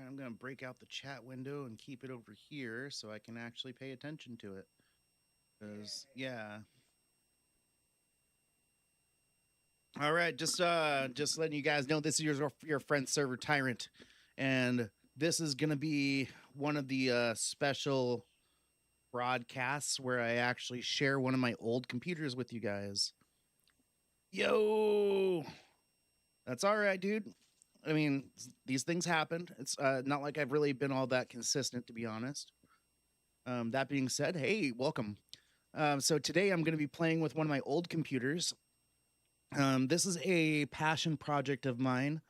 I'm going to break out the chat window and keep it over here so I can actually pay attention to it. Because, yeah. All right, just letting you guys know, this is your friend ServerTyrant, and this is going to be one of the special broadcasts where I actually share one of my old computers with you guys. Yo! That's all right, dude. I mean, these things happened. It's not like I've really been all that consistent, to be honest. That being said, hey, welcome. So today I'm going to be playing with one of my old computers. This is a passion project of mine.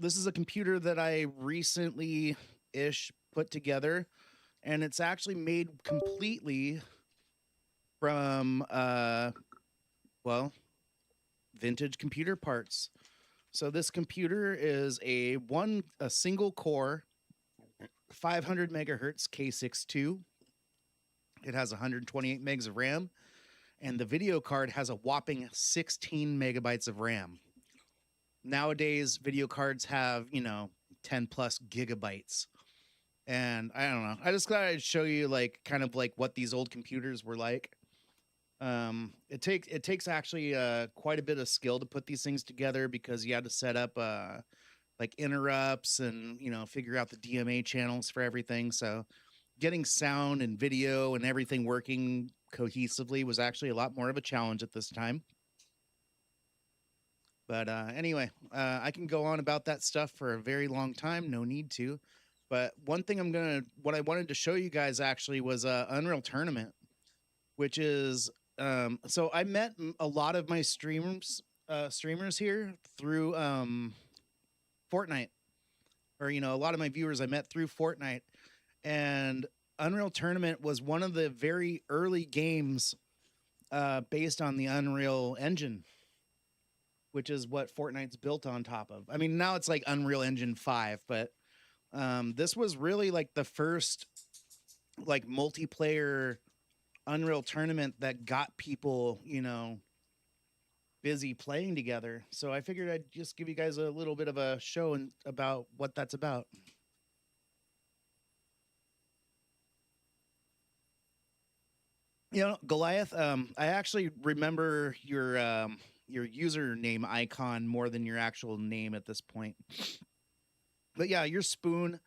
This is a computer that I recently-ish put together, and it's actually made completely from, well, vintage computer parts. So this computer is a single core 500 megahertz K6-2. It has 128 megs of RAM, and the video card has a whopping 16 megabytes of RAM. Nowadays, video cards have, 10 plus gigabytes. And I don't know. I just thought I'd show you kind of what these old computers were like. It takes actually quite a bit of skill to put these things together because you had to set up interrupts and figure out the DMA channels for everything. So getting sound and video and everything working cohesively was actually a lot more of a challenge at this time. But anyway, I can go on about that stuff for a very long time. No need to. But one thing what I wanted to show you guys actually was Unreal Tournament, which is so I met a lot of my streamers here through Fortnite, or a lot of my viewers I met through Fortnite, and Unreal Tournament was one of the very early games based on the Unreal Engine, which is what Fortnite's built on top of. I mean, now it's like Unreal Engine 5, but this was really the first multiplayer Unreal Tournament that got people, busy playing together. So I figured I'd just give you guys a little bit of a show about what that's about. Goliath, I actually remember your username icon more than your actual name at this point. But yeah, you're Spoon.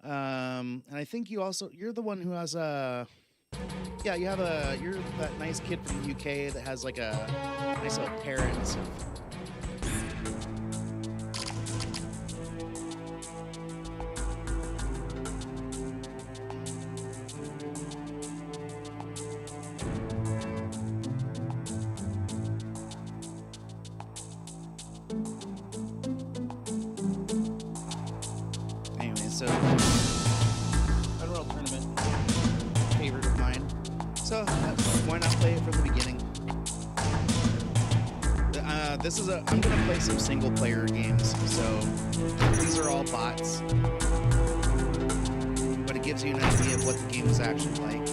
And I think you're the one who has yeah, you're that nice kid from the UK that has a nice little parrot and stuff. Anyway, so Unreal Tournament, favorite of mine. So why not play it from the beginning? I'm gonna play some single player games. So these are all bots, but it gives you an idea of what the game is actually like.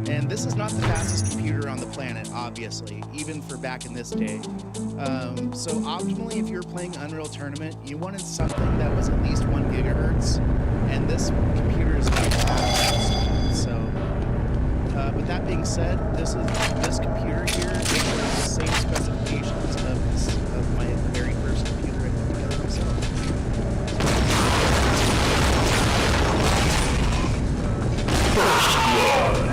And this is not the fastest computer on the planet, obviously, even for back in this day. So optimally, if you're playing Unreal Tournament, you wanted something that was at least 1 gigahertz, and this computer is not fast. So, with that being said, this computer here has the same specifications of my very first computer I put together myself. First blood.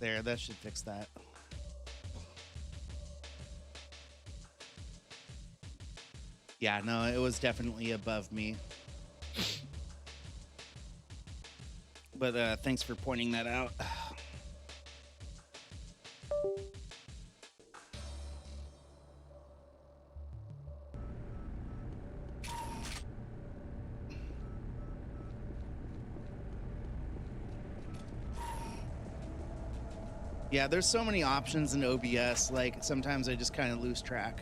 There, that should fix that. Yeah, no, it was definitely above me. But thanks for pointing that out. Yeah, there's so many options in OBS, like sometimes I just kind of lose track.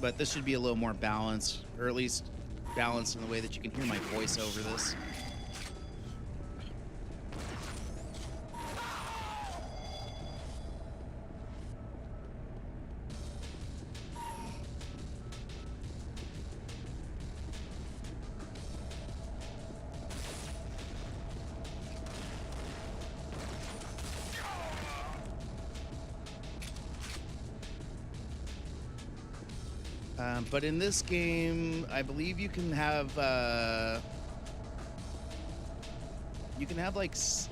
But this should be a little more balanced, or at least balanced in the way that you can hear my voice over this. But in this game, I believe you can have like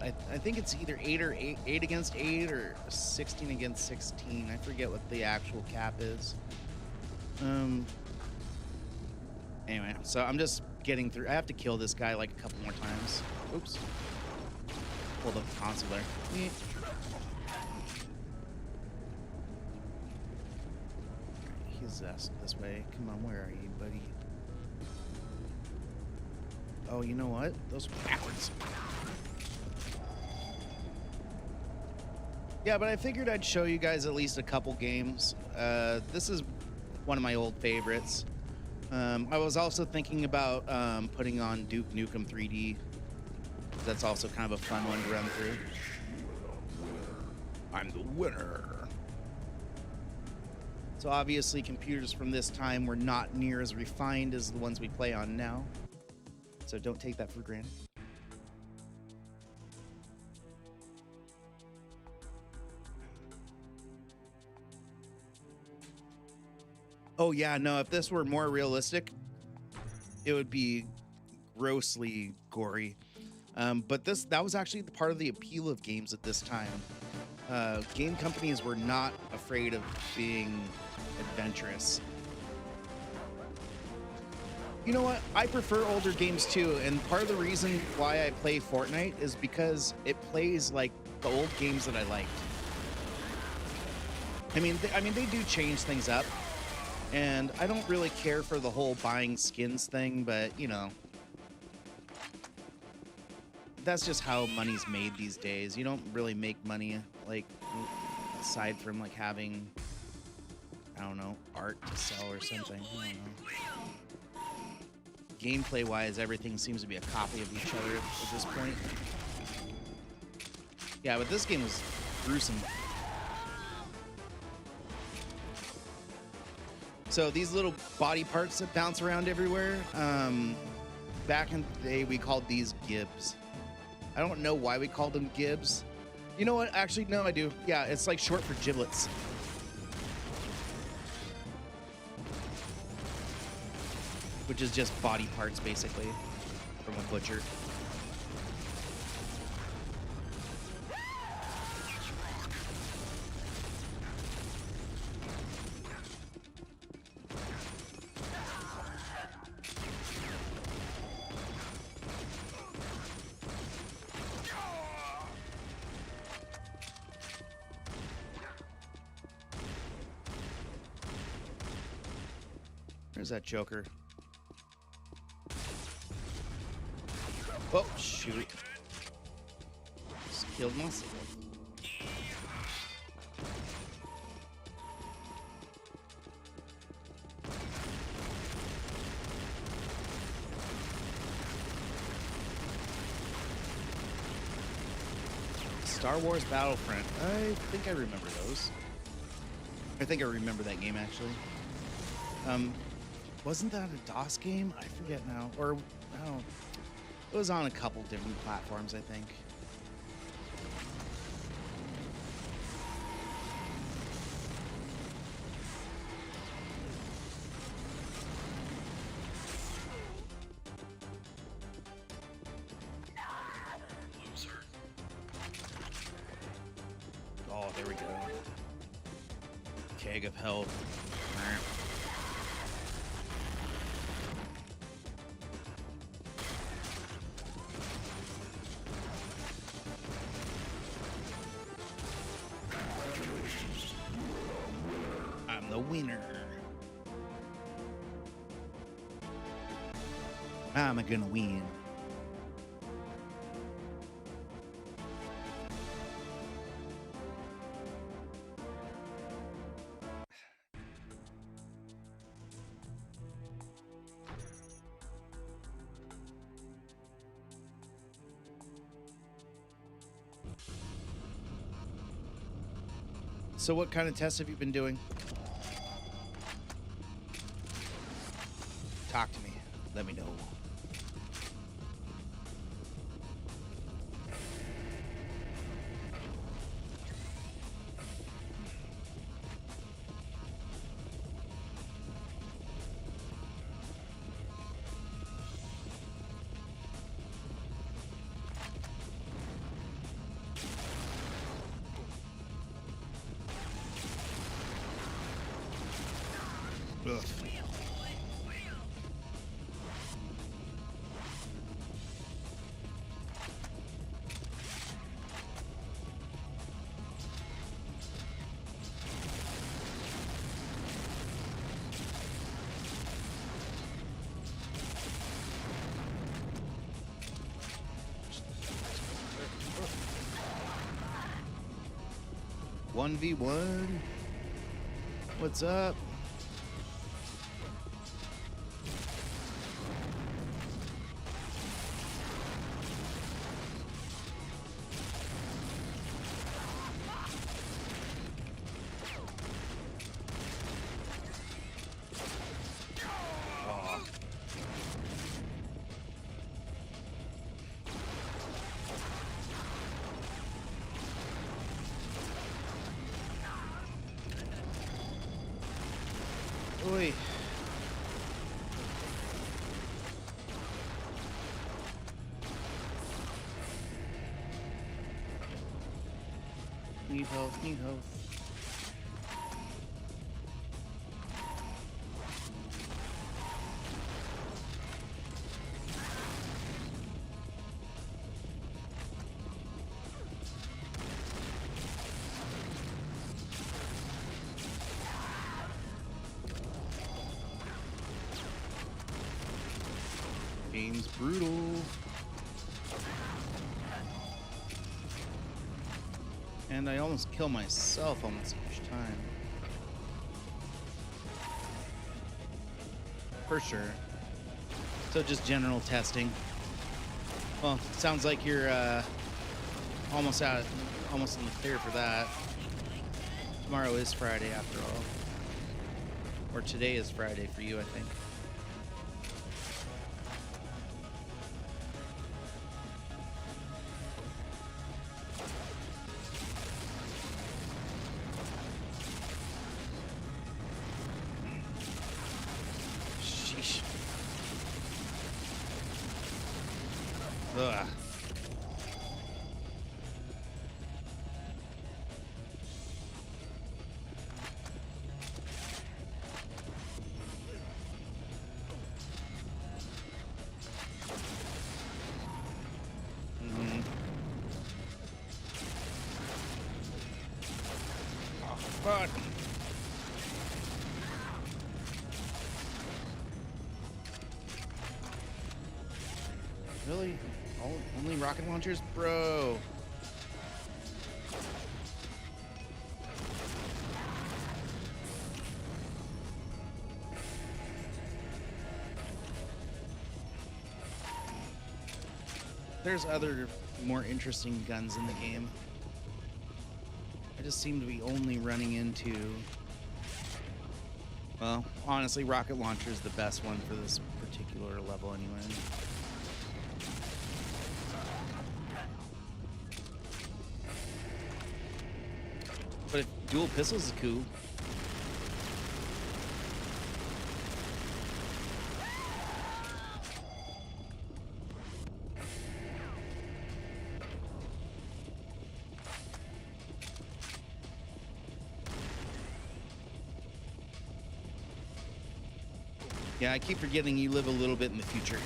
I think it's either 8 against 8 or 16 against 16. I forget what the actual cap is. Anyway, so I'm just getting through. I have to kill this guy like a couple more times. Oops. Pulled up the console there. He's this way. Come on, where are you, buddy? Oh, you know what? Those are backwards. Yeah, but I figured I'd show you guys at least a couple games. This is one of my old favorites. I was also thinking about putting on Duke Nukem 3D. That's also kind of a fun one to run through. I'm the winner. So obviously computers from this time were not near as refined as the ones we play on now. So don't take that for granted. Oh yeah, no, if this were more realistic, it would be grossly gory. But that was actually part of the appeal of games at this time. Game companies were not afraid of being adventurous. You know what? I prefer older games too, and part of the reason why I play Fortnite is because it plays like the old games that I liked. I mean, they do change things up, and I don't really care for the whole buying skins thing, but you know, that's just how money's made these days. You don't really make money like aside from like having, I don't know, art to sell or something. I don't know. Gameplay wise, everything seems to be a copy of each other at this point. Yeah, but this game was gruesome. So these little body parts that bounce around everywhere, back in the day we called these gibs. I don't know why we called them gibs. You know what? Actually, no, I do. Yeah, it's like short for giblets. Which is just body parts, basically, from a butcher. There's that Joker. Oh, shoot. Just killed myself. Star Wars Battlefront. I think I remember those. I think I remember that game, actually. Wasn't that a DOS game? I forget now. Or, no. It was on a couple different platforms, I think. There we go. Keg of health. I'm the winner. I'm gonna win. So what kind of tests have you been doing? Talk to me. Let me know. Ugh. One v one. What's up? Oi. Need health, need health. Game's brutal. And I almost kill myself almost each time. For sure. So just general testing. Well, sounds like you're almost in the clear for that. Tomorrow is Friday after all. Or today is Friday for you, I think. Sheesh. Ugh. Fuck. Really? Only rocket launchers? Bro. There's other more interesting guns in the game. I just seem to be only running into... Well, honestly, rocket launcher is the best one for this particular level anyway. But if dual pistols is cool. Yeah, I keep forgetting you live a little bit in the future.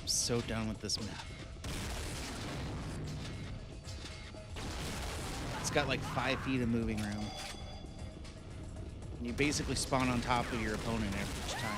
I'm so done with this map. It's got like 5 feet of moving room. And you basically spawn on top of your opponent every time.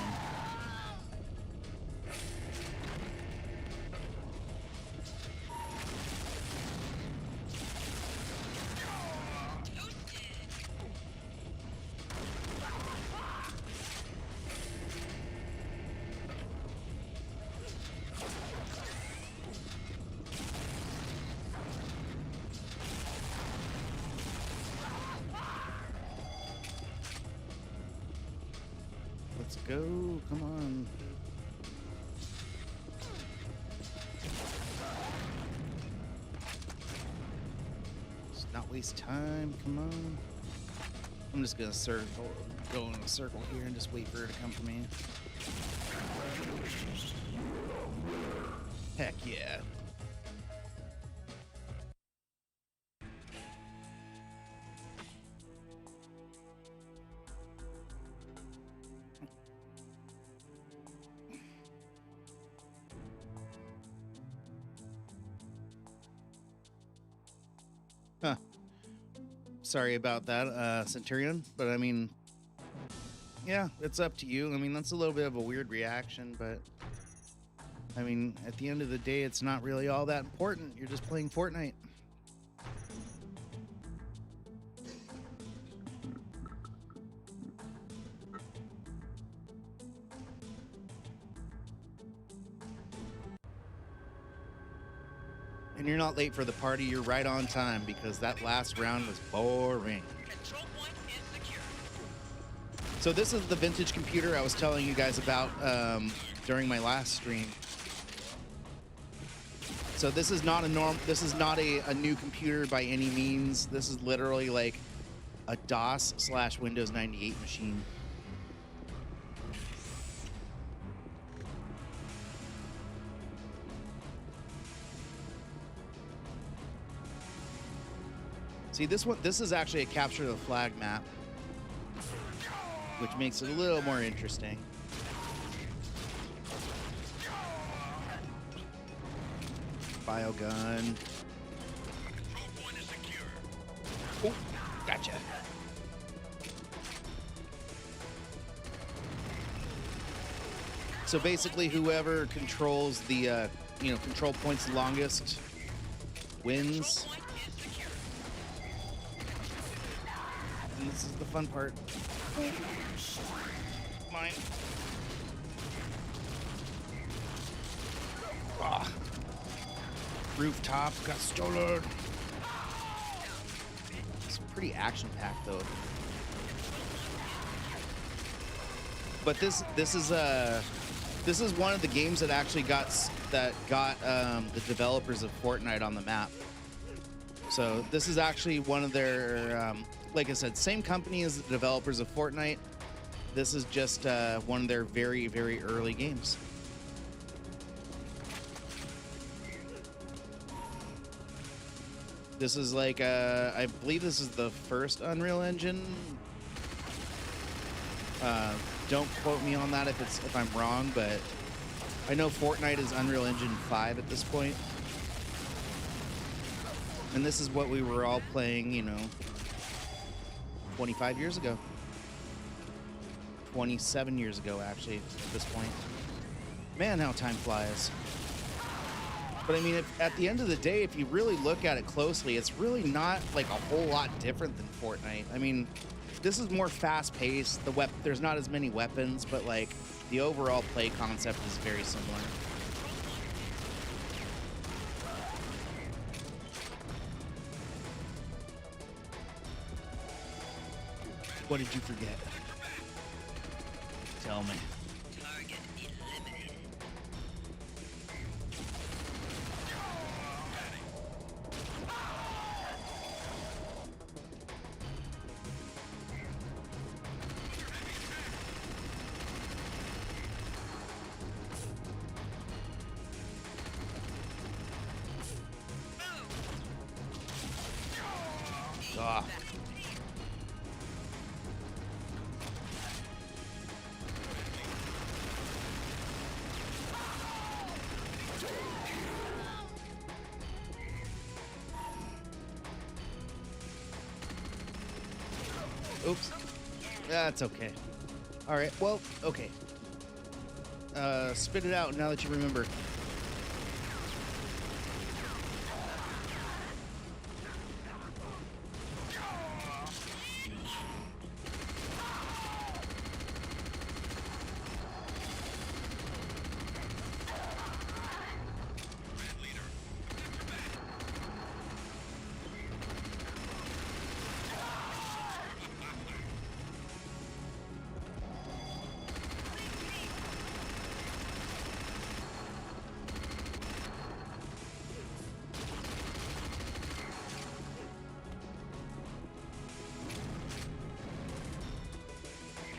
Let's go. Come on. Let's not waste time. Come on. I'm just gonna go in a circle here and just wait for her to come for me. Heck yeah. Huh. Sorry about that, Centurion, but I mean, yeah, it's up to you. I mean, that's a little bit of a weird reaction, but I mean, at the end of the day, it's not really all that important. You're just playing Fortnite. And you're not late for the party, you're right on time because that last round was boring. So this is the vintage computer I was telling you guys about during my last stream. So this is not a new computer by any means. This is literally like a DOS/Windows 98 machine. See, this is actually a capture the flag map, which makes it a little more interesting. Biogun. Oh, gotcha. So basically, whoever controls the control points longest wins. And this is the fun part. Mine. Ah. Rooftop got stolen. It's pretty action-packed though. But this is one of the games that actually got the developers of Fortnite on the map. So this is actually one of their like I said, same company as the developers of Fortnite. This is just one of their very, very early games. This is like, I believe this is the first Unreal Engine. Don't quote me on that if I'm wrong, but I know Fortnite is Unreal Engine 5 at this point. And this is what we were all playing, 25 years ago. 27 years ago, actually, at this point. Man, how time flies. But I mean, at the end of the day, if you really look at it closely, it's really not like a whole lot different than Fortnite. I mean, this is more fast-paced. There's not as many weapons, but like the overall play concept is very similar. What did you forget? Tell me. Target eliminated. Ah. Oops. That's okay. All right. Well, okay. Spit it out now that you remember.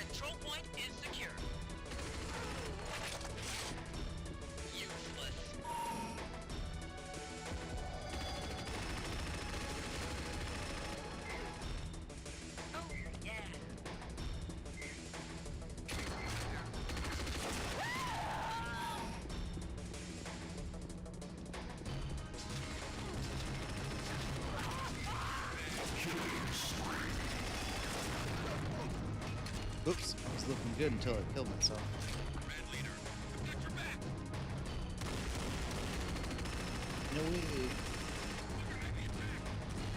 Control point is secure. Useless. Oh, yeah. Oops. I was looking good until I killed myself. No way.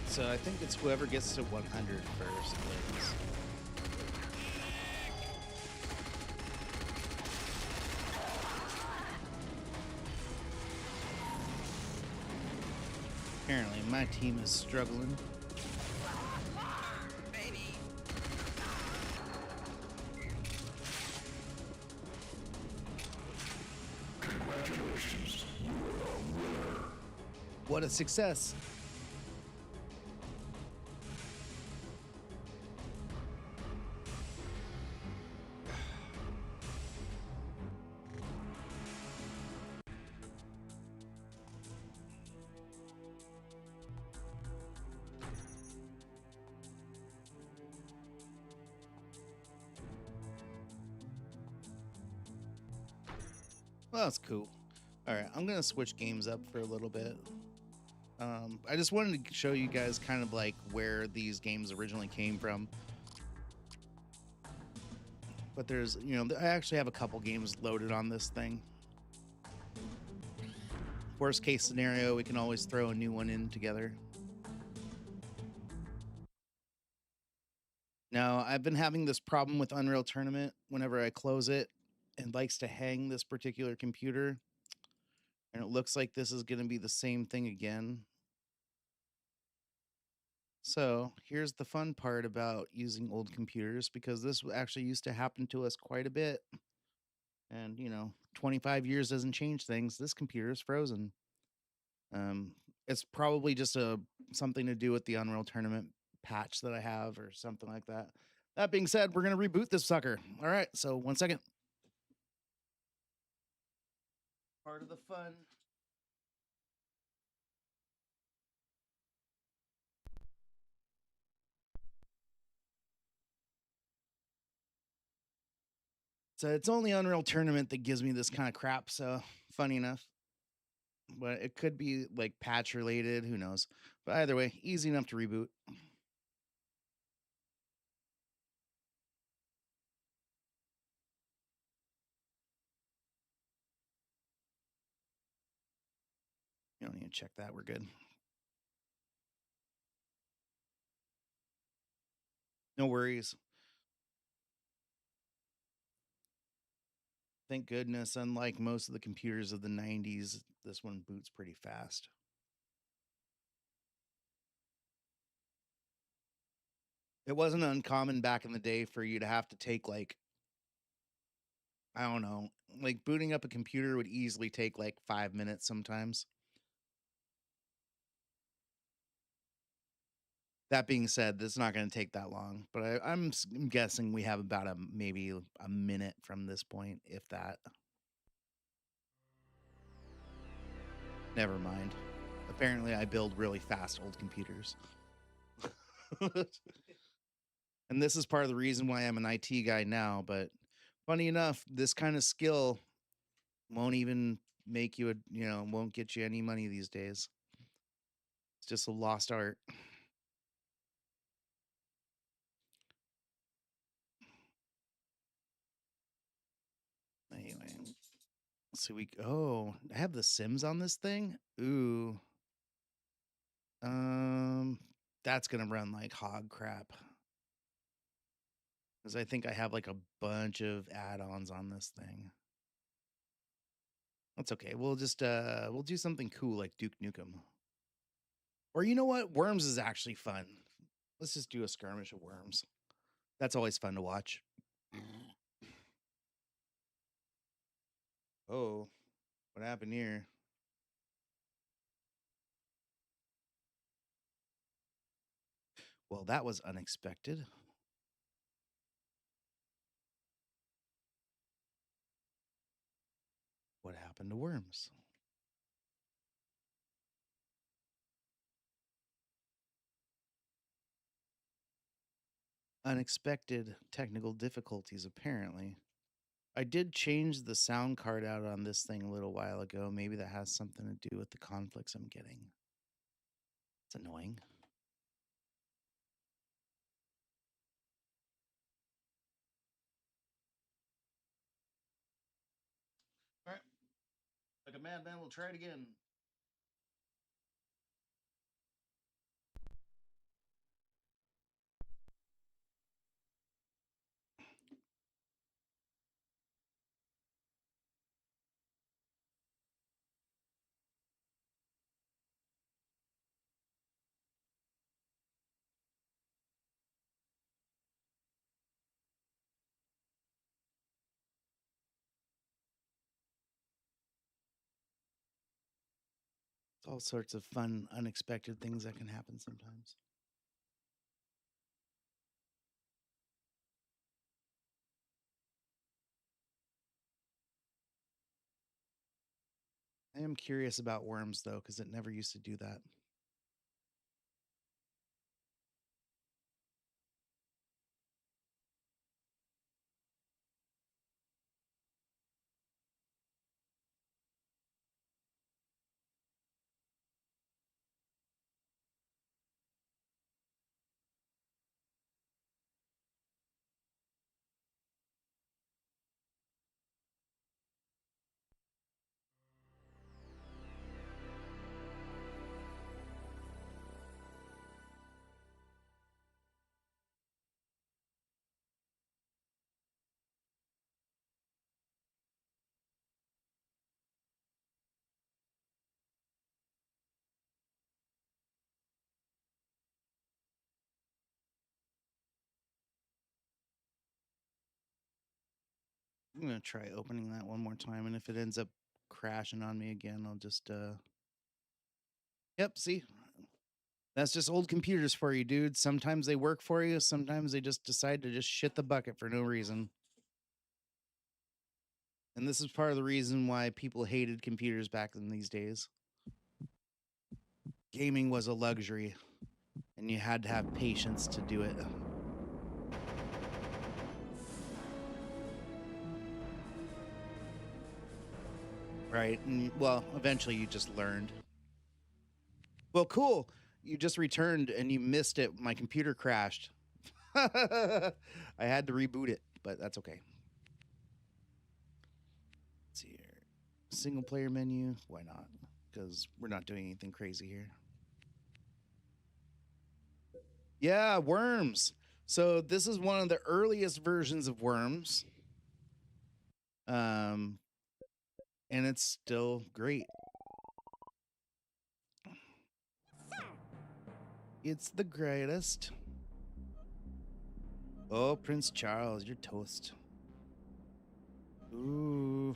So I think it's whoever gets to 100 first wins. Apparently, my team is struggling. Baby. Congratulations, you are a winner. What a success. Well, that's cool. All right, I'm gonna switch games up for a little bit. I just wanted to show you guys kind of like where these games originally came from. But there's, I actually have a couple games loaded on this thing. Worst case scenario, we can always throw a new one in together. Now, I've been having this problem with Unreal Tournament. Whenever I close it, it likes to hang this particular computer. And it looks like this is going to be the same thing again. So here's the fun part about using old computers, because this actually used to happen to us quite a bit. And, 25 years doesn't change things. This computer is frozen. It's probably just something to do with the Unreal Tournament patch that I have or something like that. That being said, we're going to reboot this sucker. All right, so 1 second. Part of the fun. So it's only Unreal Tournament that gives me this kind of crap, so funny enough. But it could be like patch related, who knows. But either way, easy enough to reboot. You don't need to check that, we're good. No worries. Thank goodness, unlike most of the computers of the 90s, this one boots pretty fast. It wasn't uncommon back in the day for you to have to take like, I don't know, like booting up a computer would easily take like 5 minutes sometimes. That being said, this is not going to take that long, but I'm guessing we have about maybe a minute from this point, if that. Never mind. Apparently, I build really fast old computers. And this is part of the reason why I'm an IT guy now. But funny enough, this kind of skill won't even make you won't get you any money these days. It's just a lost art. Anyway, so I have the Sims on this thing. Ooh. That's gonna run like hog crap. Because I think I have like a bunch of add-ons on this thing. That's okay. We'll just we'll do something cool like Duke Nukem. Or you know what? Worms is actually fun. Let's just do a skirmish of Worms. That's always fun to watch. Oh, what happened here? Well, that was unexpected. What happened to Worms? Unexpected technical difficulties, apparently. I did change the sound card out on this thing a little while ago. Maybe that has something to do with the conflicts I'm getting. It's annoying. All right. Like a madman, we'll try it again. It's all sorts of fun, unexpected things that can happen sometimes. I am curious about Worms, though, because it never used to do that. I'm going to try opening that one more time, and if it ends up crashing on me again, I'll just, Yep, see? That's just old computers for you, dude. Sometimes they work for you, sometimes they just decide to just shit the bucket for no reason. And this is part of the reason why people hated computers back in these days. Gaming was a luxury, and you had to have patience to do it. Right? And, well, eventually you just learned. Well, cool. You just returned and you missed it. My computer crashed. I had to reboot it, but that's okay. Let's see here. Single player menu. Why not? Because we're not doing anything crazy here. Yeah, Worms. So this is one of the earliest versions of Worms. And it's still great. It's the greatest. Oh, Prince Charles, you're toast. Ooh.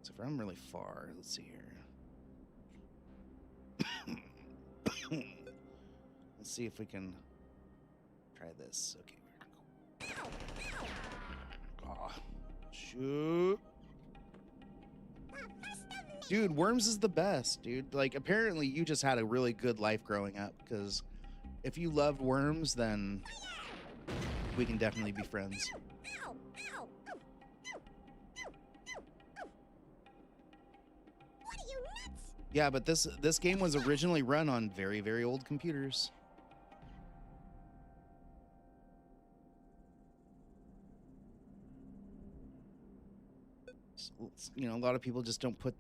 So if I'm really far, let's see here. Let's see if we can try this. Okay. Oh, shoot. Dude, Worms is the best, dude. Like, apparently you just had a really good life growing up, because if you loved worms, then we can definitely be friends. Yeah, but this game was originally run on very, very old computers. So, you know, a lot of people just don't put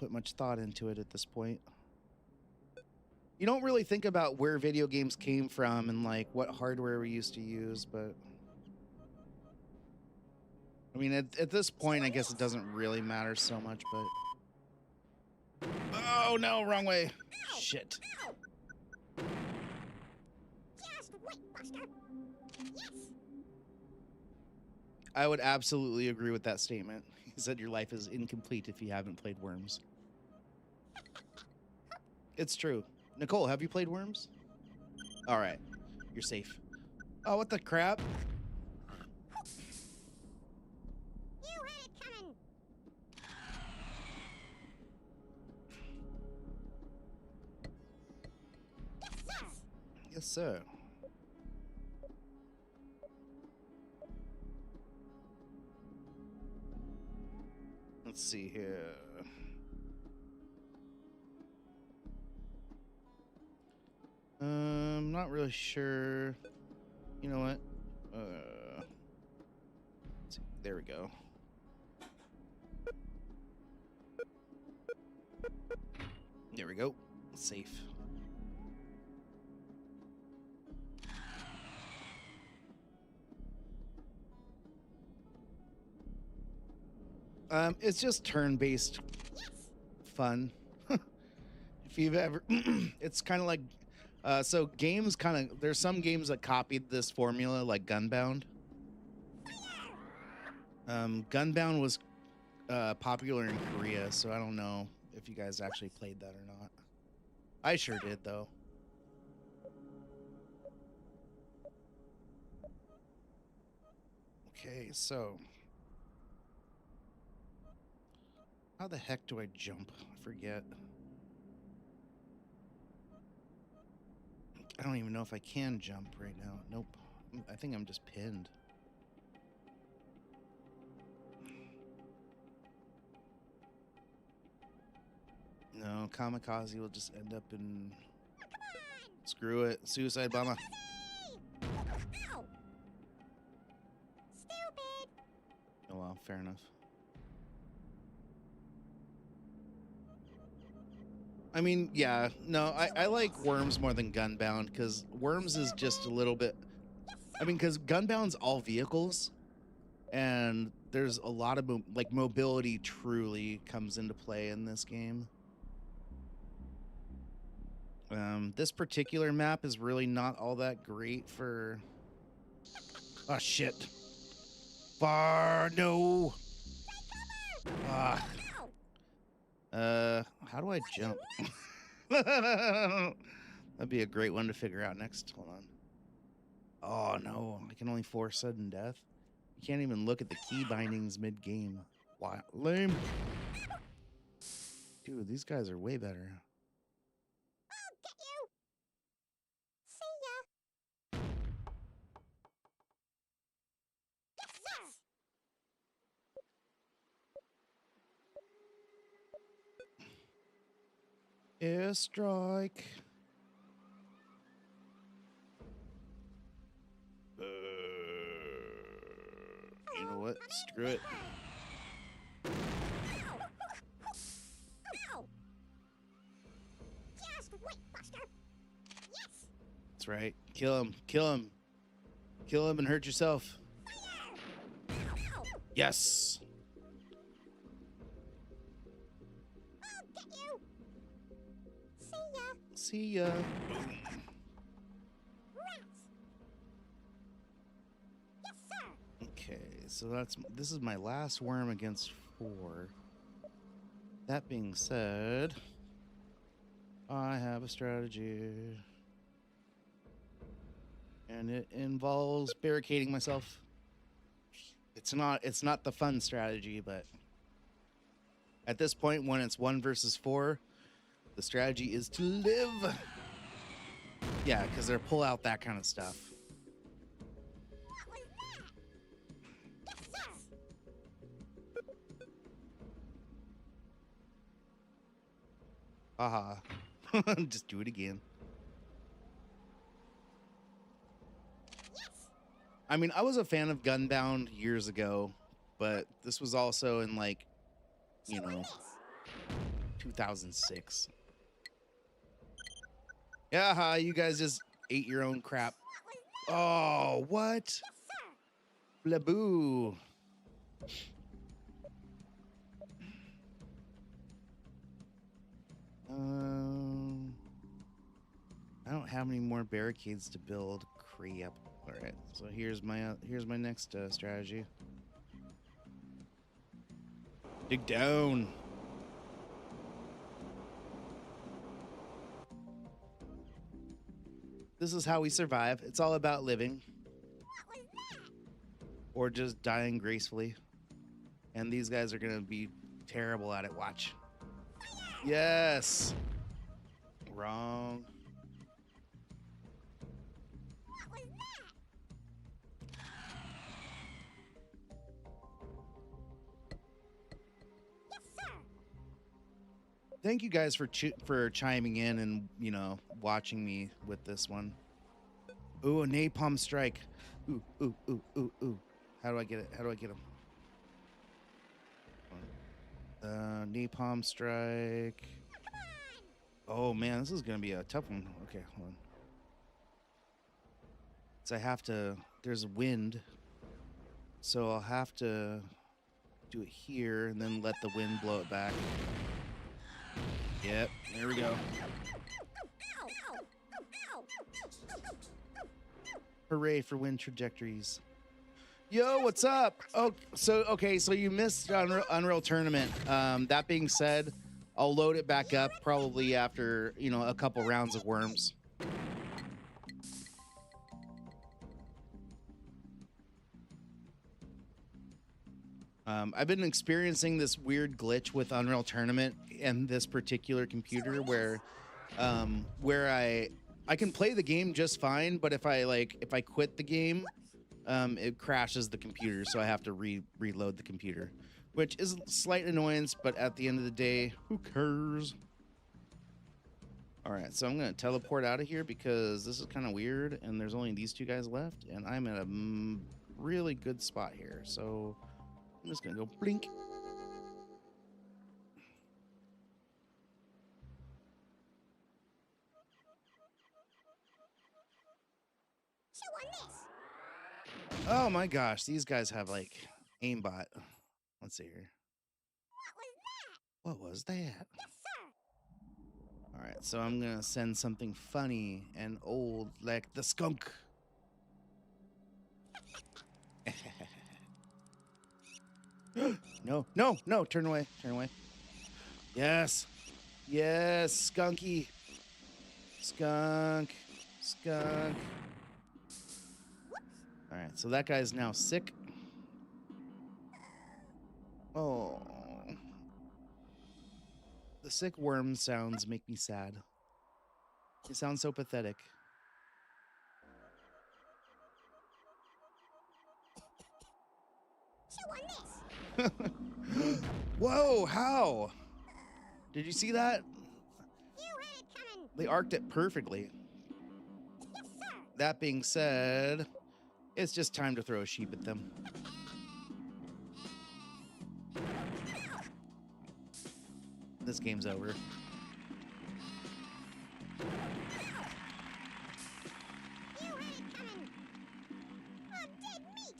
much thought into it at this point. You don't really think about where video games came from and like what hardware we used to use, but I mean, at this point, I guess it doesn't really matter so much, but oh no, wrong way. Shit. Just wait, Buster. Yes. I would absolutely agree with that statement. He said your life is incomplete if you haven't played Worms. It's true. Nicole, have you played Worms? All right. You're safe. Oh, what the crap? You had it coming. Yes, sir. Yes, sir. Let's see here. Not really sure. You know what? Let's see. There we go. There we go. Safe. It's just turn-based fun. If you've ever, it's kind of like, so games kind of, there's some games that copied this formula, like Gunbound. Gunbound was popular in Korea, so I don't know if you guys actually played that or not. I sure did, though. Okay, so how the heck do I jump? I forget. I don't even know if I can jump right now. Nope. I think I'm just pinned. No, kamikaze will just end up in... Screw it. Suicide bomber. Ow. Stupid. Oh well, fair enough. I mean, yeah, no, I like Worms more than Gunbound, because Worms is just a little bit... I mean, because Gunbound's all vehicles, and there's a lot of, like, mobility truly comes into play in this game. This particular map is really not all that great for... Oh, shit. Far, no! Ah. How do I jump? That'd be a great one to figure out next. Hold on. Oh, no. I can only force sudden death. You can't even look at the key bindings mid-game. Why? Lame. Dude, these guys are way better. I'll get you. See ya. Yes, sir. Airstrike. You know what? Screw it. Ow. Just wait, Buster. Yes. That's right. Kill him. Kill him. Kill him and hurt yourself. Ow. Yes. I'll get you. See ya. See ya. Rats. Yes, sir. Okay, so this is my last worm against 4. That being said, I have a strategy. And it involves barricading myself. It's not the fun strategy, but at this point when it's 1 versus 4, the strategy is to live. Yeah, because they're pull out that kind of stuff. What was that? Yes, sir. Haha. Just do it again. Yes. I mean, I was a fan of Gunbound years ago, but this was also in like, you know, 2006. Yeah, ha, you guys just ate your own crap. Oh, what? Yes, sir. Blaboo. I don't have any more barricades to build. Crap. All right, so here's my next strategy. Dig down. This is how we survive. It's all about living What was that? or just dying gracefully. And these guys are gonna be terrible at it. Watch. Yes. Wrong. What was that? Yes, sir. Thank you guys for chiming in and, you know, watching me with this one. Ooh, a napalm strike. Ooh, ooh, ooh, ooh, ooh. How do I get it? How do I get him? Napalm strike. Oh man, this is gonna be a tough one. Okay, hold on. So I have to. There's wind, so I'll have to do it here and then let the wind blow it back. Yep, there we go. Ow, ow, ow, ow. Hooray for wind trajectories. Yo, what's up? Oh, so you missed Unreal Tournament. That being said, I'll load it back up probably after, you know, a couple rounds of worms. I've been experiencing this weird glitch with Unreal Tournament and this particular computer where I can play the game just fine, but if I quit the game, it crashes the computer, so I have to reload the computer, which is a slight annoyance, but at the end of the day, who cares? All right, so I'm gonna teleport out of here because this is kind of weird, and there's only these two guys left, and I'm at a really good spot here. So I'm just gonna go blink. Chew on this. Oh my gosh, these guys have like aimbot. Let's see here. What was that? What was that? Yes, sir. All right, so I'm gonna send something funny and old like the skunk. No, no, no, turn away, turn away. Yes, yes, skunky. Skunk, skunk. All right, so that guy's now sick. Oh. The sick worm sounds make me sad. They sound so pathetic. Chew on this. Whoa, how? Did you see that? You had it coming. They arced it perfectly. Yes, sir. That being said, it's just time to throw a sheep at them. This game's over. You had it coming. I'm dead meat.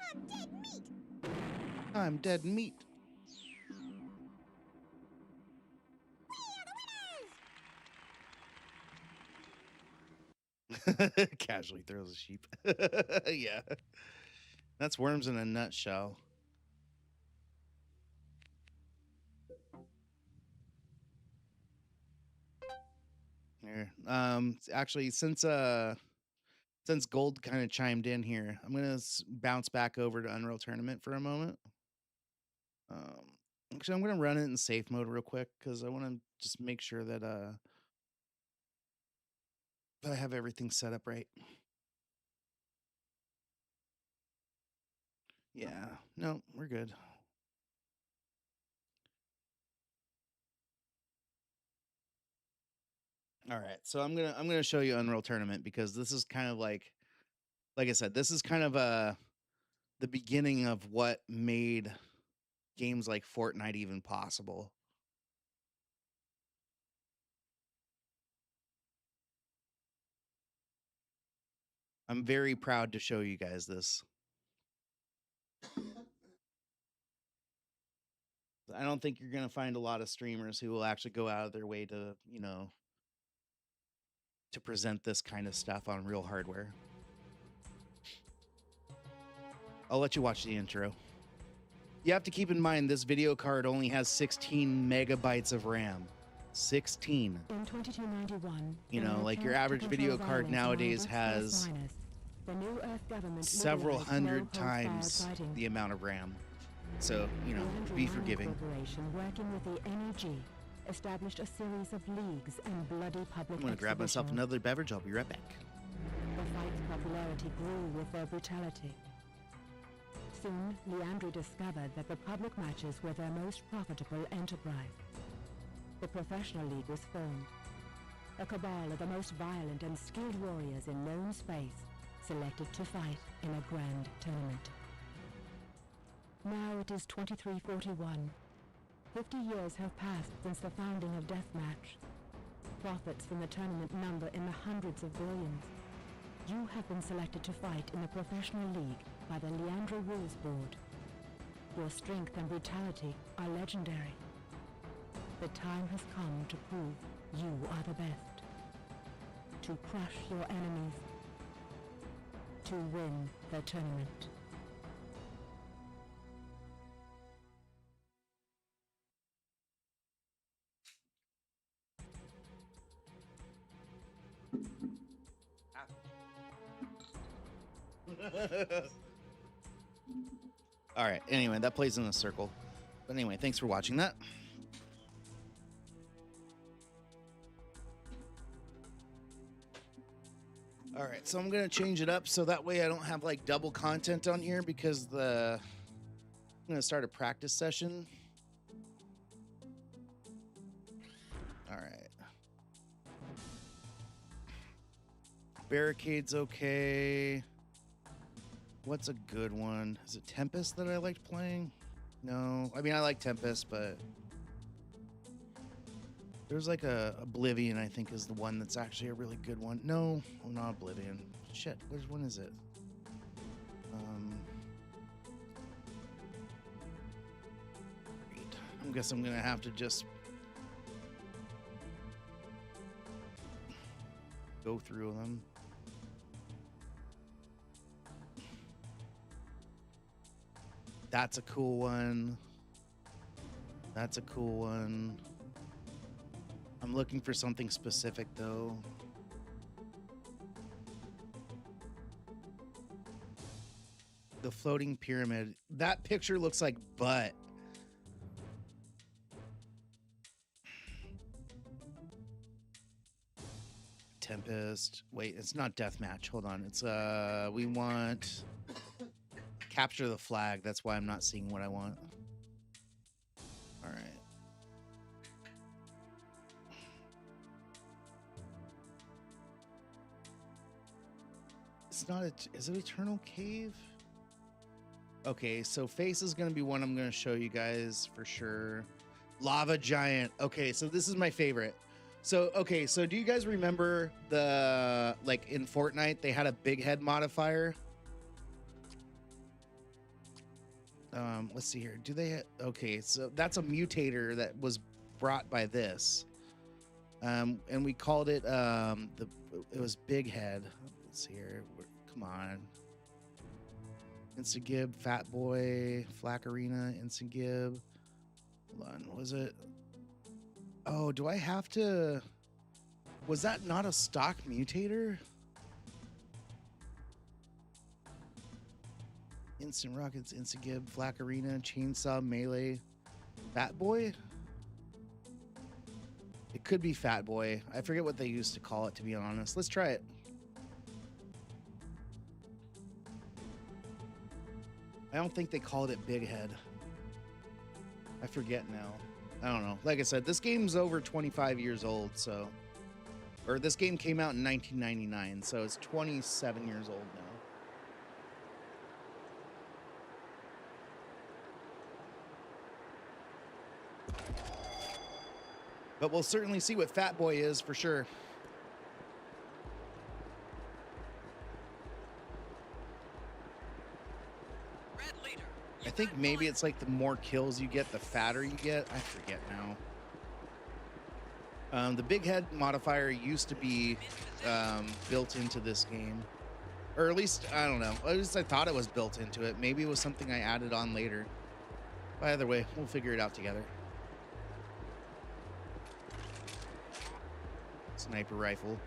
I'm dead meat. I'm dead meat. We are the winners. Casually throws a sheep. Yeah. That's worms in a nutshell. Here. Actually, since Gold kind of chimed in here, I'm gonna bounce back over to Unreal Tournament for a moment. Actually, I'm gonna run it in safe mode real quick because I want to just make sure that But I have everything set up right. Yeah, no, we're good. All right, so I'm gonna show you Unreal Tournament because this is kind of like I said, this is kind of the beginning of what made games like Fortnite even possible. I'm very proud to show you guys this. I don't think you're going to find a lot of streamers who will actually go out of their way to, you know, to present this kind of stuff on real hardware. I'll let you watch the intro. You have to keep in mind this video card only has 16 megabytes of RAM. 16. In 2291, You know, like your average video card nowadays has several hundred times the amount of RAM. So, you know, be forgiving. Working with the NEG, established a series of leagues and bloody public I'm going to grab myself exhibitions. another beverage. I'll be right back. The fight's popularity grew with their brutality. Soon, Leandri discovered that the public matches were their most profitable enterprise. The professional league was formed. A cabal of the most violent and skilled warriors in known space, selected to fight in a grand tournament. Now it is 2341. 50 years have passed since the founding of Deathmatch. Profits from the tournament number in the hundreds of billions. You have been selected to fight in the professional league by the Leandri Rules Board. Your strength and brutality are legendary. The time has come to prove you are the best. To crush your enemies. To win the tournament. All right. Anyway, that plays in a circle. But anyway, thanks for watching that. All right, so I'm going to change it up so that way I don't have like double content on here because I'm going to start a practice session. All right. Barricade's okay. What's a good one? Is it Tempest that I liked playing? No. I mean, I like Tempest, but there's like a Oblivion, I think, is the one that's actually a really good one. No, not Oblivion. Shit, which one is it? I guess I'm gonna have to just go through them. That's a cool one. That's a cool one. I'm looking for something specific though. The floating pyramid. That picture looks like butt. Tempest. Wait, it's not deathmatch. Hold on. It's we want capture the flag. That's why I'm not seeing what I want. All right. It's not is it Eternal Cave? Okay, so face is going to be one I'm going to show you guys for sure. Lava Giant. Okay, so this is my favorite. So, okay, so do you guys remember the, like in Fortnite, they had a big head modifier? Let's see here. Do they, okay, so that's a mutator that was brought by this. And we called it, it was Big Head. Let's see here. Come on. Instagib, Fat Boy, Flak Arena, Instagib. Hold on, was it? Oh, do I have to? Was that not a stock mutator? Instant Rockets, Instagib, Flak Arena, Chainsaw, Melee, Fat Boy? It could be Fat Boy. I forget what they used to call it, to be honest. Let's try it. I don't think they called it Big Head. I forget now. I don't know. Like I said, this game's over 25 years old, so... Or this game came out in 1999, so it's 27 years old now. But we'll certainly see what Fat Boy is for sure. Red leader. I think maybe it's like the more kills you get, the fatter you get. I forget now. The big head modifier used to be built into this game. Or at least, I don't know. At least I thought it was built into it. Maybe it was something I added on later. But either way, we'll figure it out together. Sniper rifle.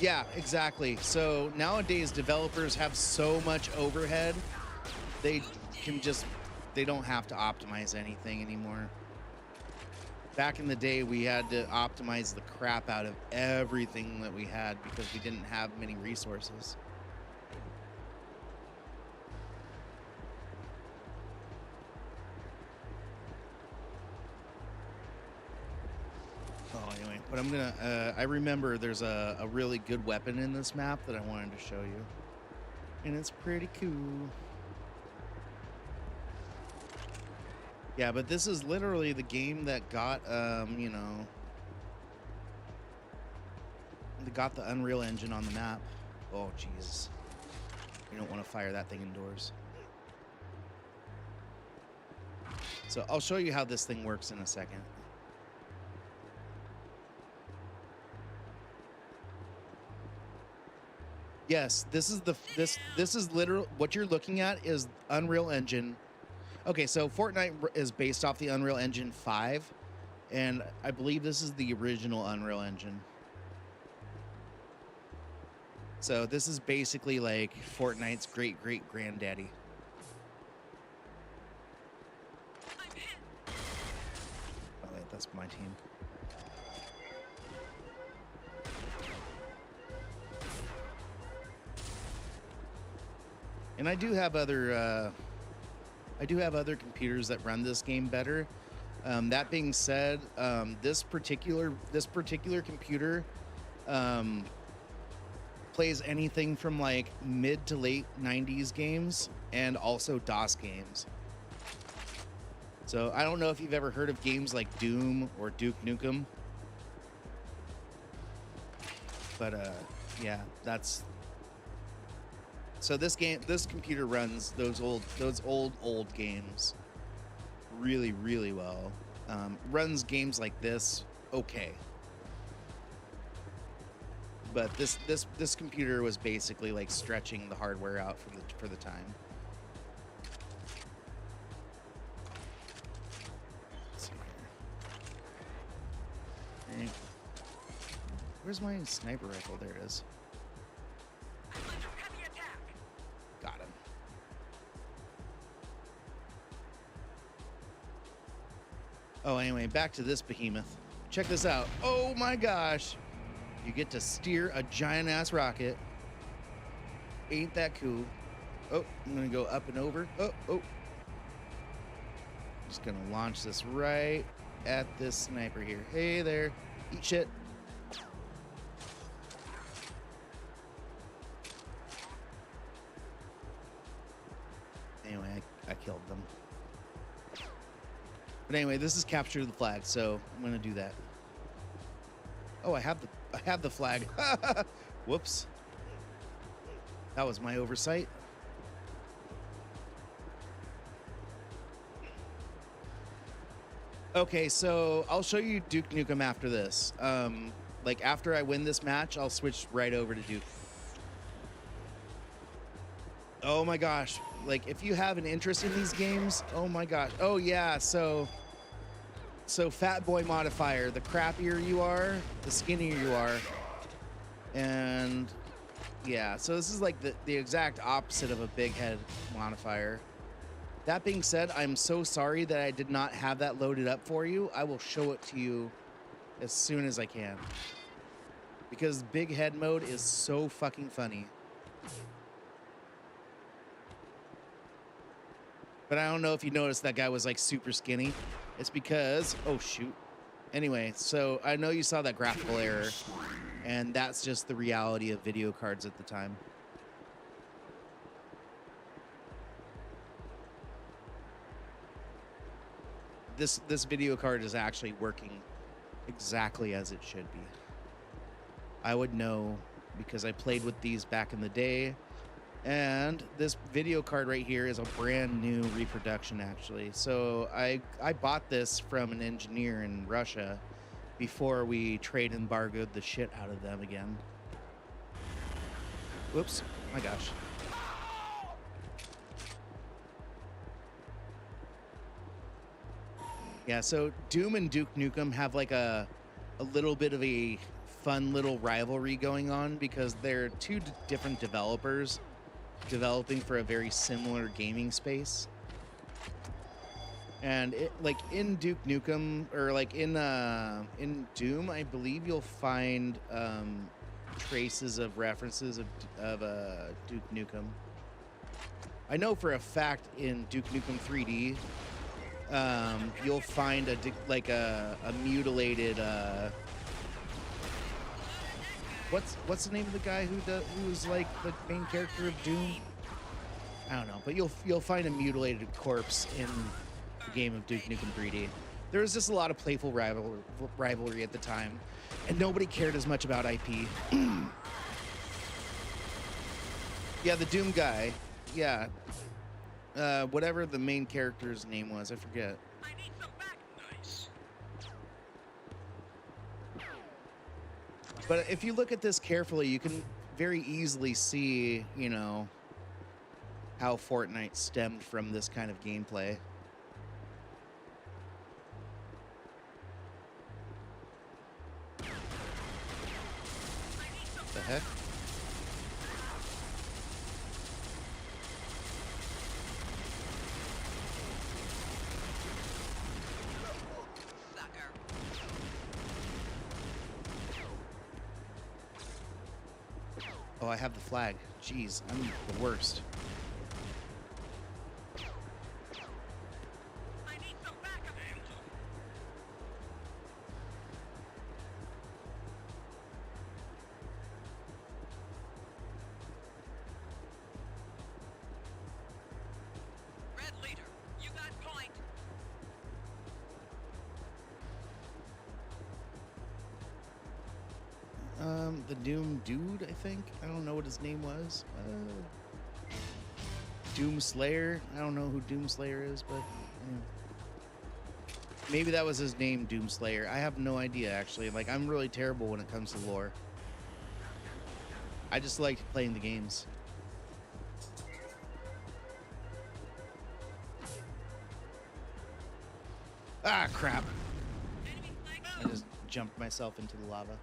Yeah, exactly. So nowadays developers have so much overhead, they don't have to optimize anything anymore. Back in the day, we had to optimize the crap out of everything that we had because we didn't have many resources. Oh, anyway, but I'm gonna, I remember there's a really good weapon in this map that I wanted to show you. And it's pretty cool. Yeah, but this is literally the game that got, you know, got the Unreal Engine on the map. Oh, Jesus. You don't want to fire that thing indoors. So I'll show you how this thing works in a second. Yes, this is this is literal. What you're looking at is Unreal Engine. Okay, so Fortnite is based off the Unreal Engine 5, and I believe this is the original Unreal Engine. So this is basically like Fortnite's great-great-granddaddy. Oh wait, that's my team. And I do have other computers that run this game better. That being said, this particular computer plays anything from like mid to late 90s games and also DOS games. So I don't know if you've ever heard of games like Doom or Duke Nukem, but yeah, that's. So this computer runs those old games really, really well. Runs games like this okay. But this computer was basically like stretching the hardware out for the time. Let's see here. All right. Where's my sniper rifle? There it is. Got him. Oh, anyway, back to this behemoth. Check this out. Oh my gosh. You get to steer a giant ass rocket. Ain't that cool? Oh, I'm gonna go up and over. Oh. Just gonna launch this right at this sniper here. Hey there. Eat shit. Anyway, I killed them. But anyway, this is capture the flag, so I'm gonna do that. Oh, I have the flag. Whoops. That was my oversight. Okay, so I'll show you Duke Nukem after this. Like after I win this match, I'll switch right over to Duke. Oh my gosh. Like if you have an interest in these games, oh my gosh. Oh yeah, so Fat Boy modifier, the crappier you are, the skinnier you are. And Yeah, so this is like the exact opposite of a big head modifier. That being said, I'm so sorry that I did not have that loaded up for you. I will show it to you as soon as I can. Because big head mode is so fucking funny. But I don't know if you noticed that guy was like super skinny. It's because, oh shoot. Anyway, so I know you saw that graphical error, and that's just the reality of video cards at the time. This video card is actually working exactly as it should be. I would know because I played with these back in the day. And this video card right here is a brand new reproduction, actually. So I bought this from an engineer in Russia before we trade embargoed the shit out of them again. Whoops, my gosh. Yeah, so Doom and Duke Nukem have like a little bit of a fun little rivalry going on because they're two different developers developing for a very similar gaming space. And it, like in Duke Nukem, or like in Doom, I believe you'll find traces of references of Duke Nukem. I know for a fact in Duke Nukem 3D, you'll find a mutilated what's the name of the guy who's like the main character of Doom? I don't know, but you'll find a mutilated corpse in the game of Duke Nukem 3D. There was just a lot of playful rivalry at the time, and nobody cared as much about IP. Yeah, the Doom guy. Yeah. Whatever the main character's name was, I forget. I need some back. Nice. But if you look at this carefully, you can very easily see, you know, how Fortnite stemmed from this kind of gameplay. The heck? Sucker. Oh, I have the flag. Jeez, I'm the worst. I need some backup. Red leader, you got point. The Doom dude, I think. I don't know what his name was. Doom Slayer. I don't know who Doom Slayer is, but maybe that was his name, Doom Slayer. I have no idea, actually. Like, I'm really terrible when it comes to lore. I just like playing the games. Ah, crap. Enemy flag. I just jumped myself into the lava.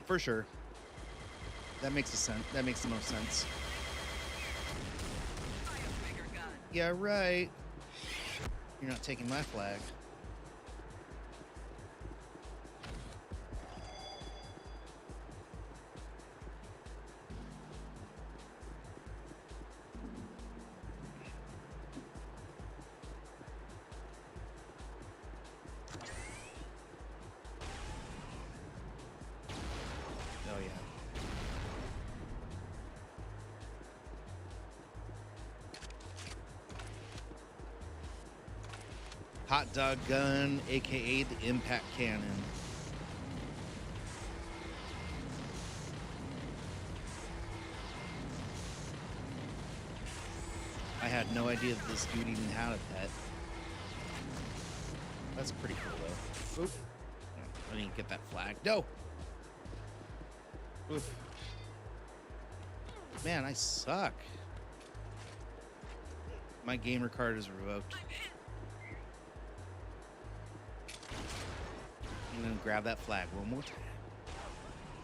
For sure. That makes sense. That makes the most sense. Buy a bigger gun. Yeah, right. You're not taking my flag. Oh, yeah. Hot dog gun, aka the impact cannon. I had no idea that this dude even had a pet. That's pretty cool though. Oop. I didn't get that flag. No! Oof. Man, I suck. My gamer card is revoked. I'm in. I'm gonna grab that flag one more time.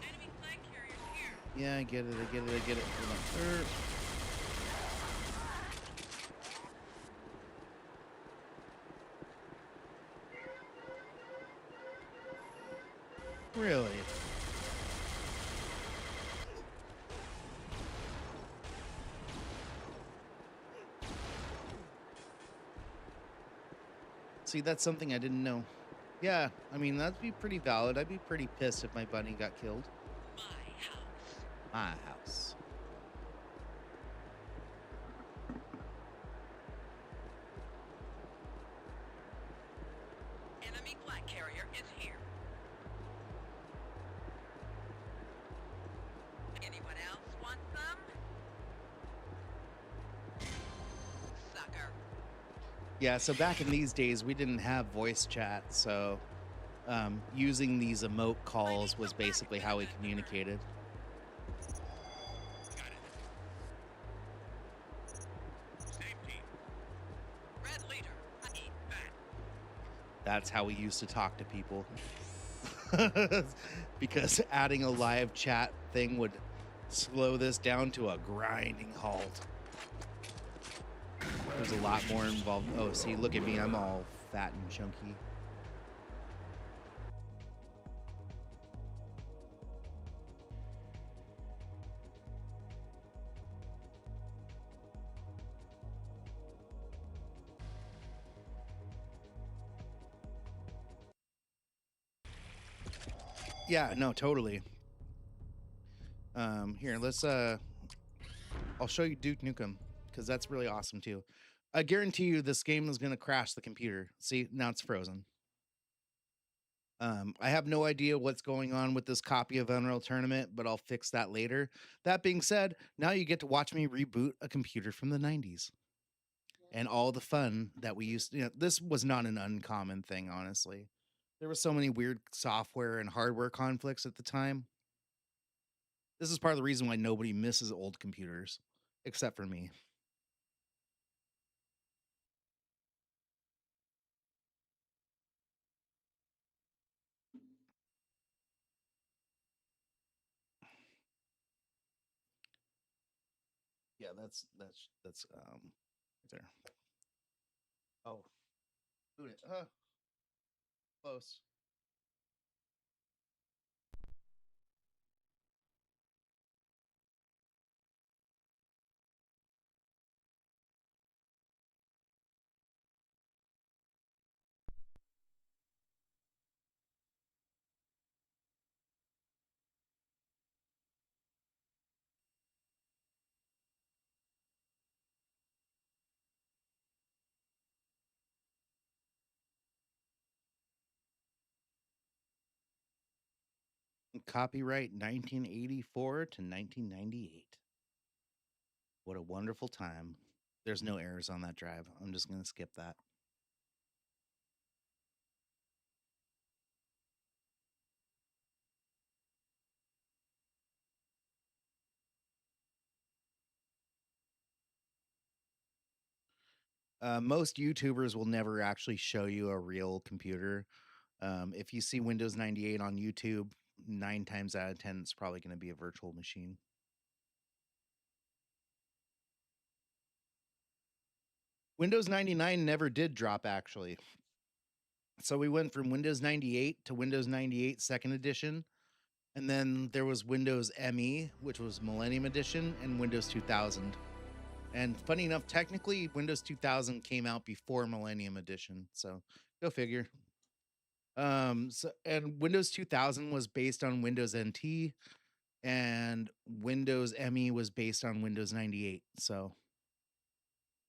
Enemy flag carriers here. Yeah, I get it. I get it. I get it. Hold on. Really? See, that's something I didn't know. Yeah, I mean, that'd be pretty valid. I'd be pretty pissed if my bunny got killed. My house. My house. Enemy flag carrier is here. Anyone else want some? Sucker. Yeah, so back in these days, we didn't have voice chat, so using these emote calls was basically how we communicated. Got it. Same team. Red leader. I eat that. That's how we used to talk to people. Because adding a live chat thing would slow this down to a grinding halt. There's a lot more involved. Oh, see, look at me. I'm all fat and chunky. Yeah, no, totally. Here, let's I'll show you Duke Nukem because that's really awesome too. I guarantee you this game is gonna crash the computer. See, now it's frozen. I have no idea what's going on with this copy of Unreal Tournament, but I'll fix that later. That being said, now you get to watch me reboot a computer from the 90s and all the fun that we used to, this was not an uncommon thing, honestly. There were so many weird software and hardware conflicts at the time. This is part of the reason why nobody misses old computers, except for me. Yeah, that's right there. Oh, boot it. Close. Copyright 1984 to 1998. What a wonderful time. There's no errors on that drive. I'm just going to skip that. Most YouTubers will never actually show you a real computer. If you see Windows 98 on YouTube, 9 times out of 10, it's probably going to be a virtual machine. Windows 99 never did drop, actually. So we went from Windows 98 to Windows 98 Second Edition. And then there was Windows ME, which was Millennium Edition, and Windows 2000. And funny enough, technically, Windows 2000 came out before Millennium Edition. So go figure. And Windows 2000 was based on Windows NT, and Windows ME was based on Windows 98. So,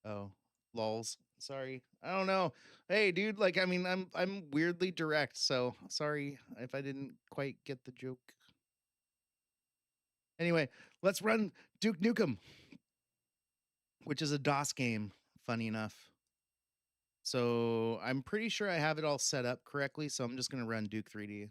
oh, lols. Sorry, I don't know. Hey, dude, like, I mean, I'm weirdly direct, so sorry if I didn't quite get the joke. Anyway, let's run Duke Nukem, which is a DOS game. Funny enough. So I'm pretty sure I have it all set up correctly. So I'm just gonna run Duke 3D.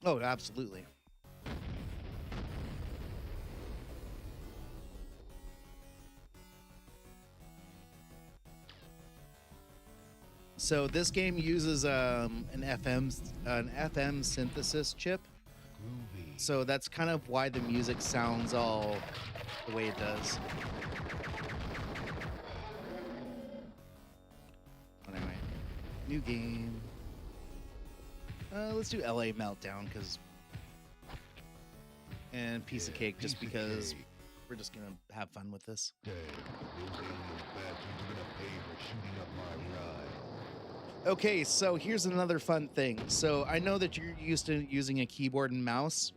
Oh, absolutely. So this game uses an FM synthesis chip. Groovy. So that's kind of why the music sounds all the way it does. Anyway, new game. Let's do LA Meltdown and Piece of Cake just Piece of because cake. we're just gonna have fun with this. Dang, those alien bastards are gonna pay for shooting up my ride. Okay, so here's another fun thing. So I know that you're used to using a keyboard and mouse.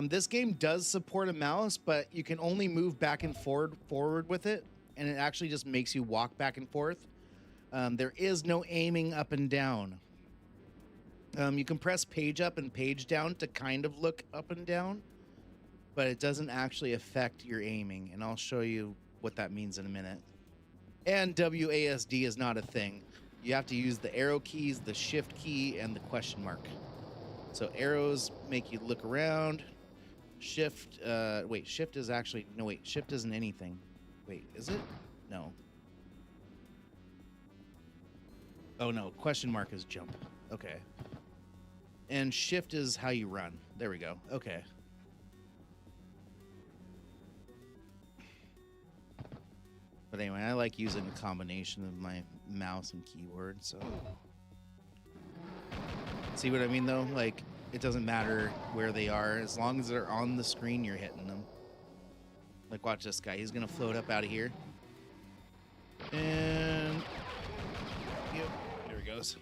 This game does support a mouse, but you can only move back and forward with it, and it actually just makes you walk back and forth. There is no aiming up and down. You can press page up and page down to kind of look up and down, but it doesn't actually affect your aiming, and I'll show you what that means in a minute. And WASD is not a thing. You have to use the arrow keys, the shift key, and the question mark. So arrows make you look around. Shift, shift is actually, no wait, shift isn't anything. Wait, is it? No. Oh no, question mark is jump. Okay. And shift is how you run. There we go. Okay. But anyway, I like using a combination of my mouse and keyboard, so. See what I mean though? Like, it doesn't matter where they are. As long as they're on the screen, you're hitting them. Like, watch this guy. He's gonna float up out of here. And, yep, there he goes.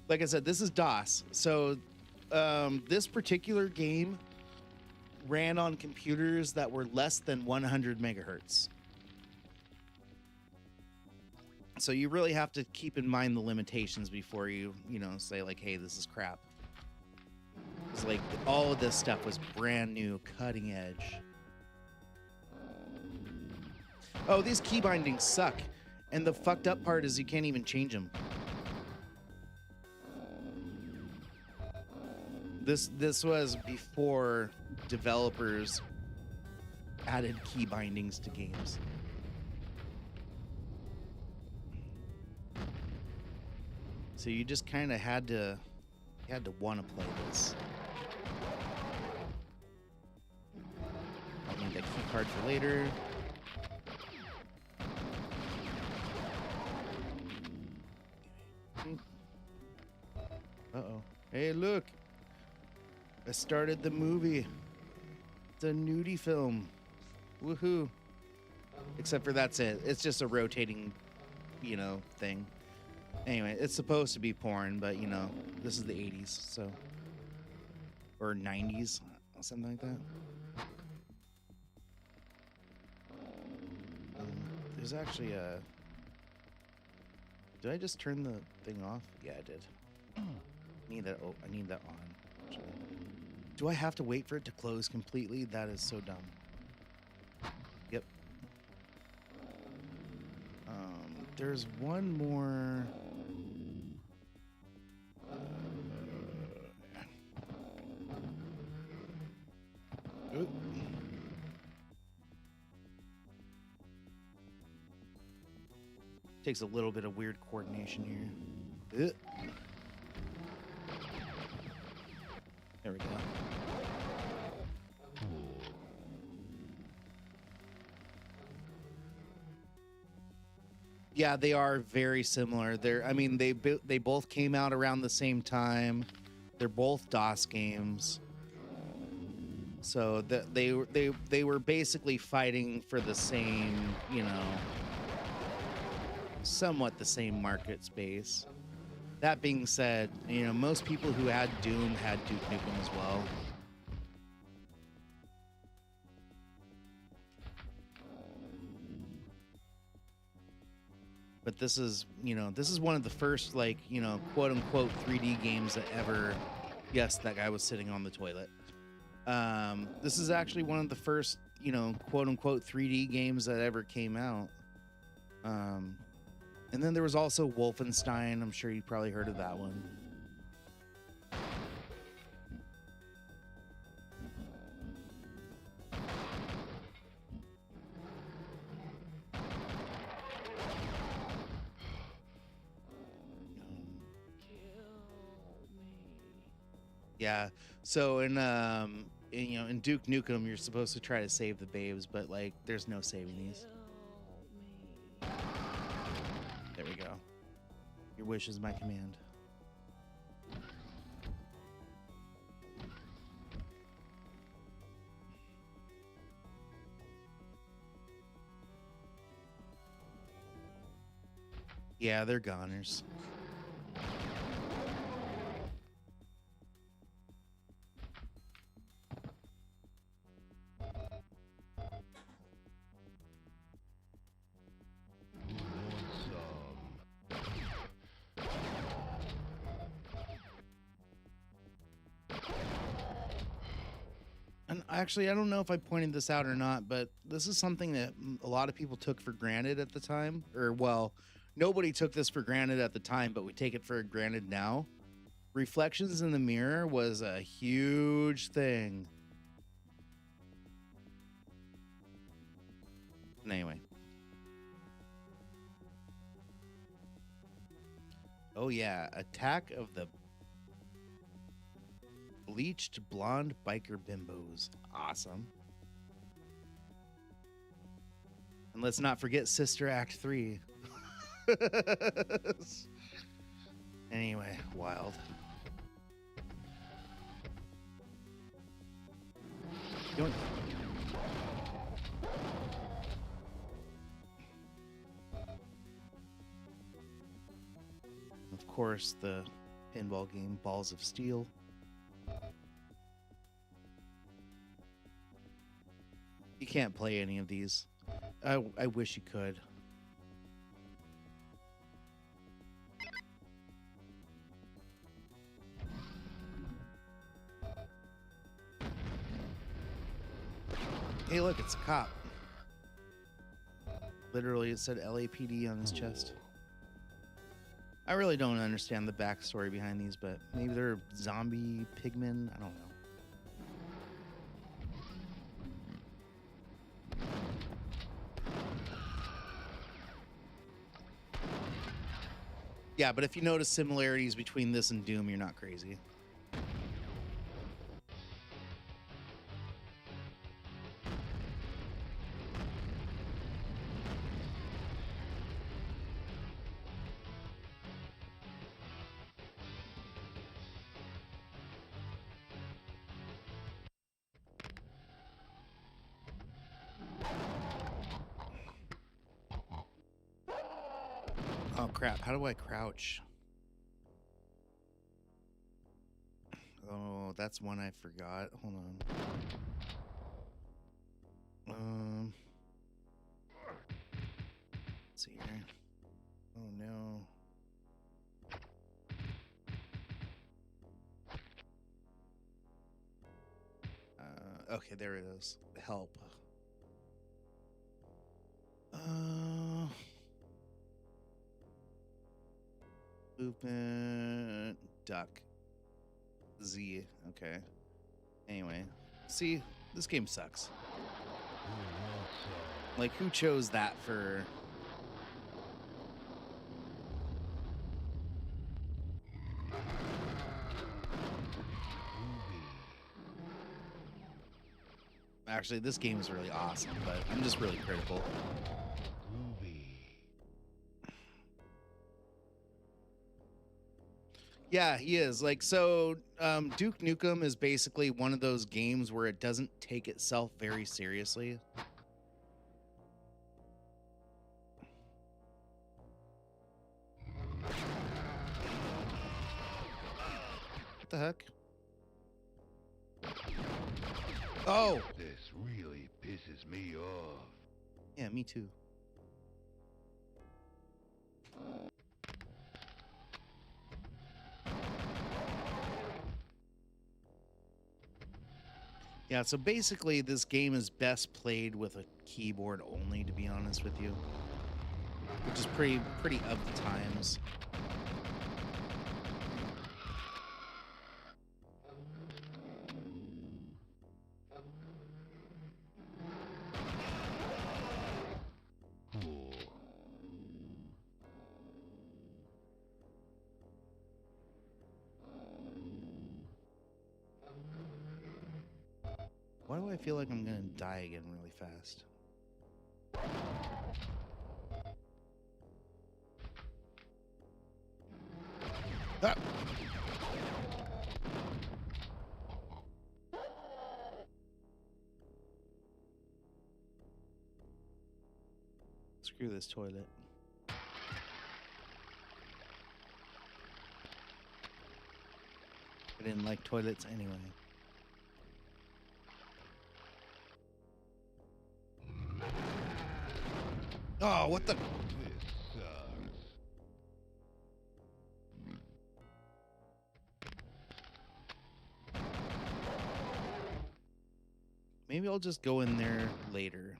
Like I said, this is DOS. So, this particular game ran on computers that were less than 100 megahertz. So you really have to keep in mind the limitations before you say like, hey, this is crap. It's like all of this stuff was brand new, cutting edge. Oh, these key bindings suck. And the fucked up part is you can't even change them. This was before developers added key bindings to games. So you just kind of had to want to play this. I'll need that key card for later. Uh-oh. Hey, look. I started the movie. It's a nudie film. Woohoo. Except for that's it. It's just a rotating, thing. Anyway, it's supposed to be porn, but, this is the 80s, so. Or 90s, something like that. There's actually a... Did I just turn the thing off? Yeah, I did. I need that on. Actually. Do I have to wait for it to close completely? That is so dumb. Yep. There's one more... Oop. Takes a little bit of weird coordination here. Oop. There we go. Yeah, they are very similar. They both came out around the same time. They're both DOS games. So they were basically fighting for the same, somewhat the same market space. That being said, most people who had Doom had Duke Nukem as well. But this is one of the first, quote unquote 3D games that ever, yes, that guy was sitting on the toilet. This is actually one of the first, quote unquote 3D games that ever came out. And then there was also Wolfenstein. I'm sure you probably heard of that one. Yeah. So in Duke Nukem, you're supposed to try to save the babes, but like there's no saving these. There we go. Your wish is my command. Yeah, they're goners. And actually, I don't know if I pointed this out or not, but this is something that a lot of people took for granted at the time. Or, well, nobody took this for granted at the time, but we take it for granted now. Reflections in the mirror was a huge thing. Anyway. Oh, yeah. Attack of the Bleached Blonde Biker Bimbos. Awesome. And let's not forget Sister Act 3. Anyway, wild. Yoink. Of course, the pinball game Balls of Steel. You can't play any of these. I wish you could. Hey, look, it's a cop. Literally, it said LAPD on his chest. I really don't understand the backstory behind these, but maybe they're zombie pigmen. I don't know. Yeah, but if you notice similarities between this and Doom, you're not crazy. Oh crap, how do I crouch? Oh, that's one I forgot. Hold on. Let's see here. Oh no. Okay, there it is. Help. Movement, duck, Z. Okay. Anyway, see, this game sucks. Like, who chose that for? Actually, this game is really awesome, but I'm just really critical. Yeah, he is. Like, so Duke Nukem is basically one of those games where it doesn't take itself very seriously. What the heck? Oh! This really pisses me off. Yeah, me too. Yeah, so basically this game is best played with a keyboard only, to be honest with you. Which is pretty of the times. I feel like I'm gonna die again really fast? Ah! Screw this toilet. I didn't like toilets anyway. Oh, what the? This sucks. Maybe I'll just go in there later.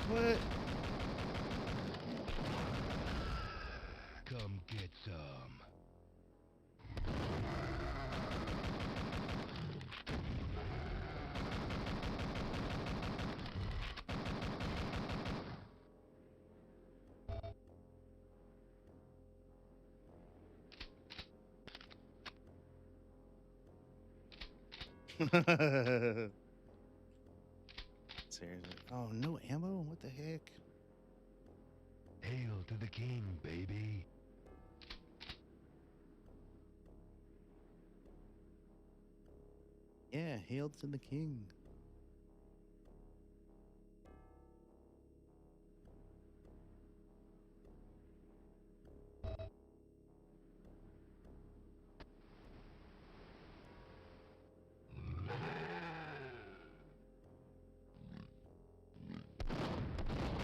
What? Come get some. Seriously. Oh, no ammo? What the heck? Hail to the king, baby. Yeah, hail to the king.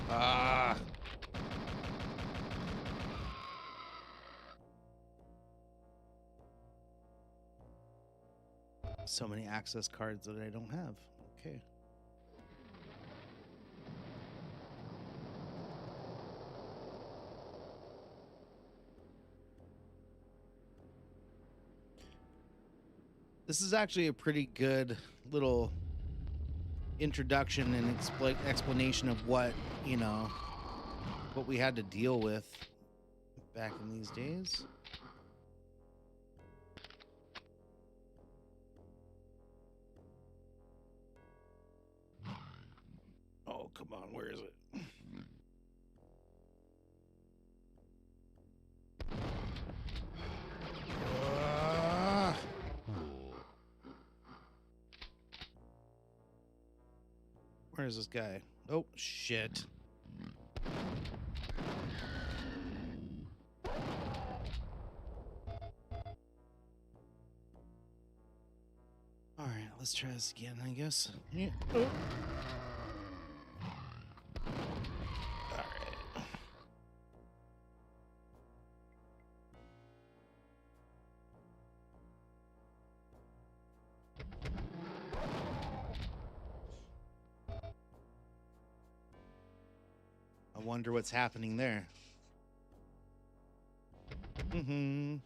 Ah. So many access cards that I don't have. Okay. This is actually a pretty good little introduction and explanation of what, you know, what we had to deal with back in these days. Oh, come on, where is it? Ah. Where is this guy? Oh, shit. All right, let's try this again, I guess. Yeah. Oh. All right. I wonder what's happening there. Mm-hmm.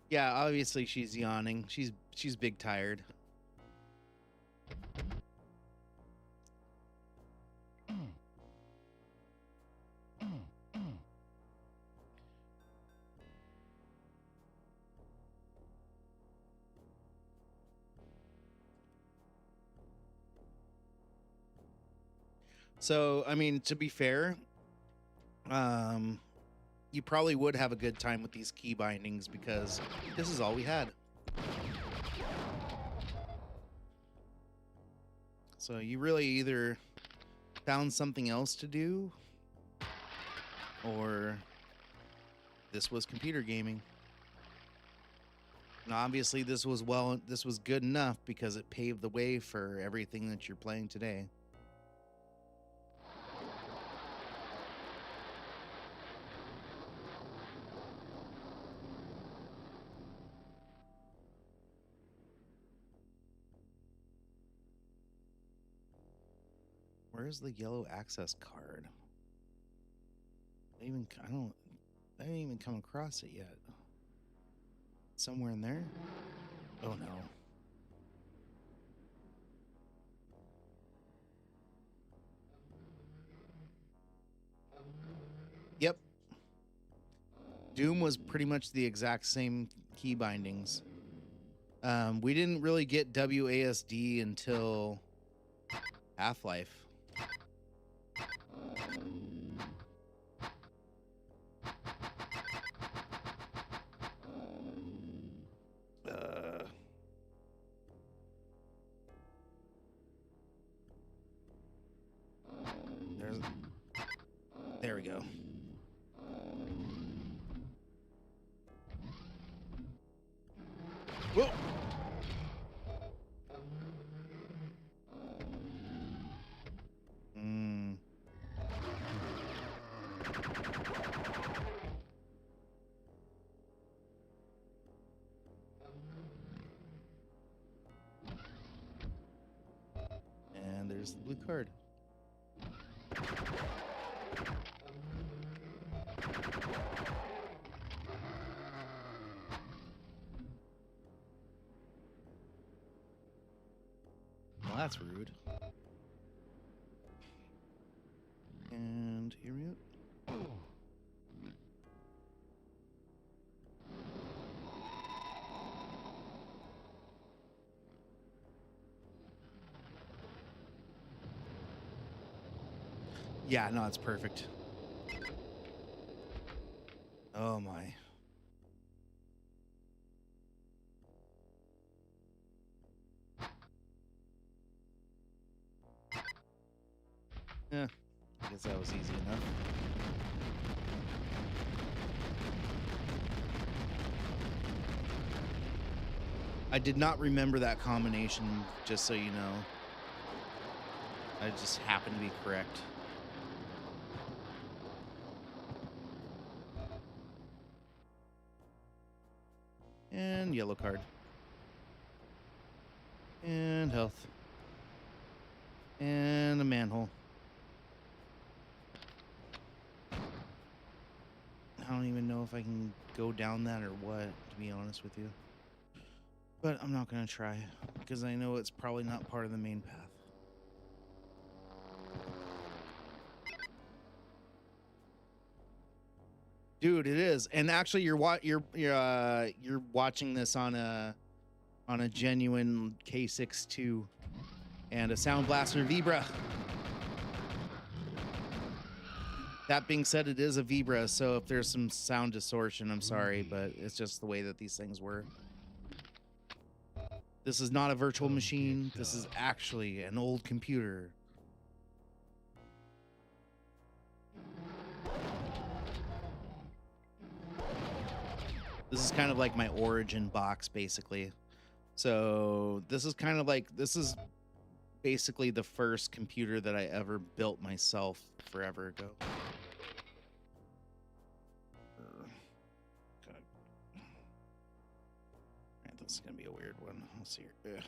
Yeah, obviously she's yawning. She's big tired. So, I mean, to be fair, you probably would have a good time with these key bindings because this is all we had. So you really either found something else to do or this was computer gaming. And obviously this was good enough because it paved the way for everything that you're playing today. Where's the yellow access card? I didn't even come across it yet. Somewhere in there? Oh no. Yep. Doom was pretty much the exact same key bindings. We didn't really get WASD until Half-Life. There we go. Whoa. And there's the blue card. Well, that's rude. And here we go. Yeah, no, it's perfect. Oh my. Yeah, I guess that was easy enough. I did not remember that combination, just so you know. I just happened to be correct. And yellow card. And health. And a manhole. I don't even know if I can go down that or what, to be honest with you. But I'm not going to try, because I know it's probably not part of the main path. Dude, it is. And actually you're watching this on a genuine K6-2 and a Sound Blaster Vibra. That being said, it is a Vibra, so if there's some sound distortion, I'm sorry, but it's just the way that these things work. This is not a virtual machine. This is actually an old computer. This is kind of like my origin box, basically. So this is kind of like, this is basically the first computer that I ever built myself forever ago. Alright, this is gonna be a weird one. Let's see here.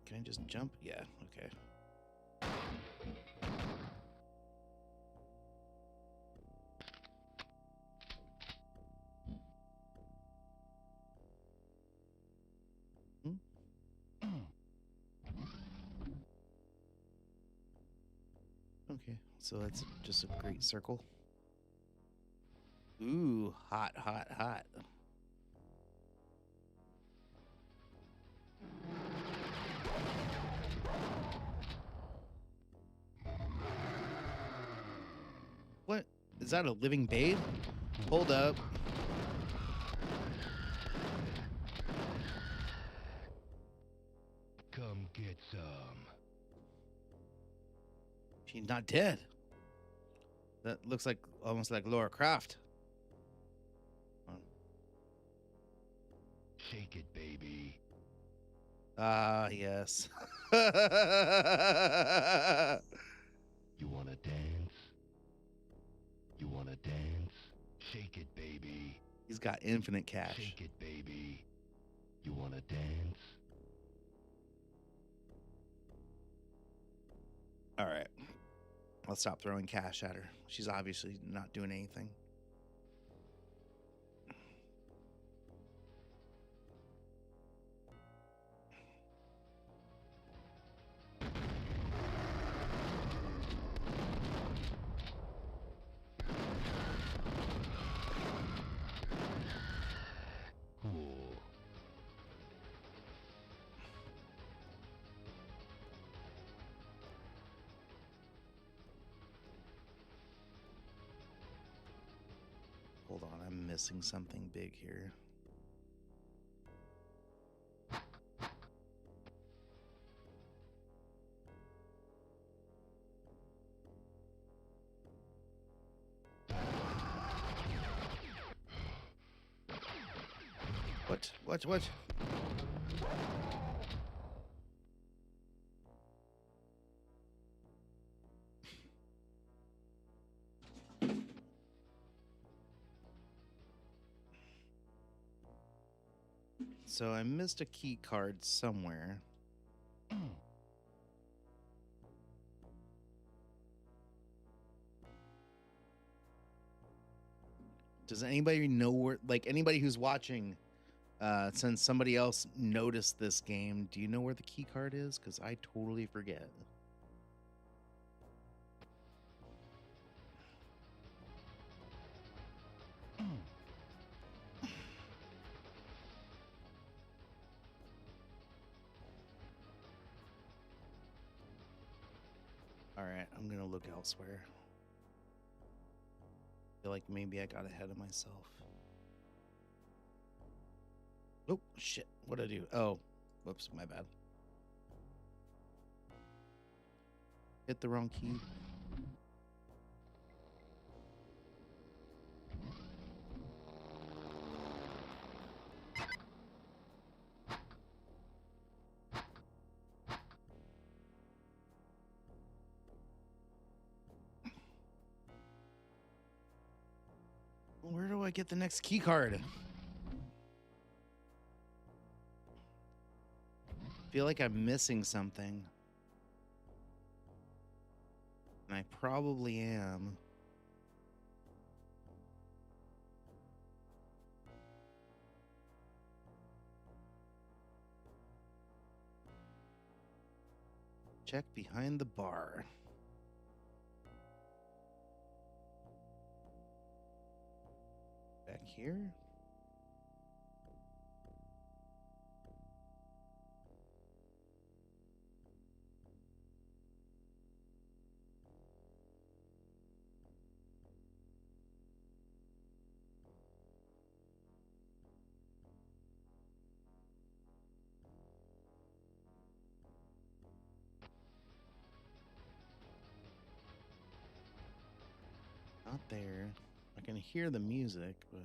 Can I just jump? Yeah, okay. Okay, so that's just a great circle. Ooh, hot, hot, hot. What? Is that a living babe? Hold up. Come get some. She's not dead. That looks like almost like Laura Croft. Shake it, baby. Ah, yes. You wanna dance? You wanna dance? Shake it, baby. He's got infinite cash. Shake it, baby. You wanna dance? All right. I'll stop throwing cash at her. She's obviously not doing anything. missing something big here. What? So I missed a key card somewhere. Does anybody know where, like anybody who's watching, since somebody else noticed this game, do you know where the key card is? Because I totally forget. All right, I'm gonna look elsewhere. Feel like maybe I got ahead of myself. Oh shit! What'd I do? Oh, whoops, my bad. Hit the wrong key. Where do I get the next key card? Feel like I'm missing something. And I probably am. Check behind the bar. Back here? Not there. I can hear the music, but...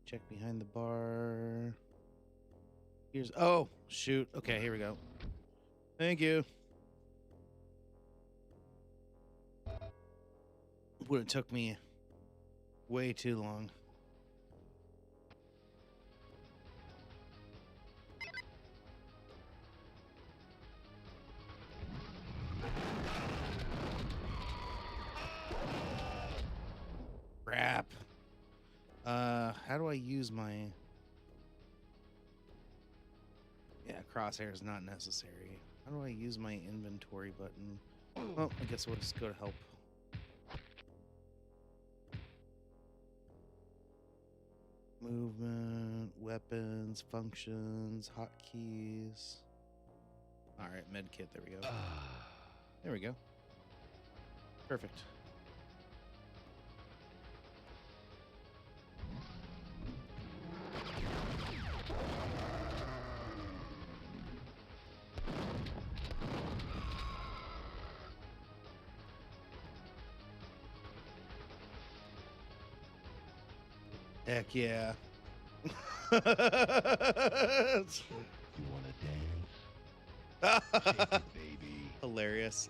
Check behind the bar. Here's... Oh, shoot. Okay, here we go. Thank you. Would have took me way too long. Crap. How do I use my... Yeah, crosshair is not necessary. How do I use my inventory button? Well, I guess we'll just go to help. Movement, weapons, functions, hotkeys. All right, medkit. There we go. There we go. Perfect. Heck yeah. You wanna dance? Shake it, baby. Hilarious.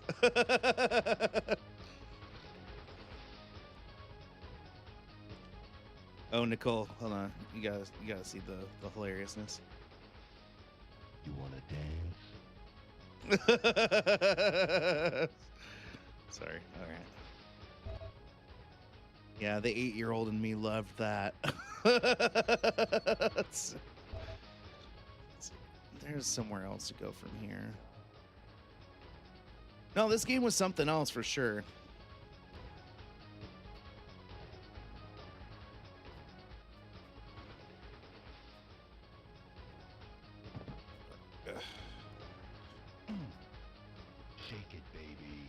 Oh, Nicole, hold on. You gotta see the hilariousness. You wanna dance? Sorry. All right. Yeah, the 8-year-old in me loved that. There's somewhere else to go from here. No, this game was something else for sure. Shake it, baby.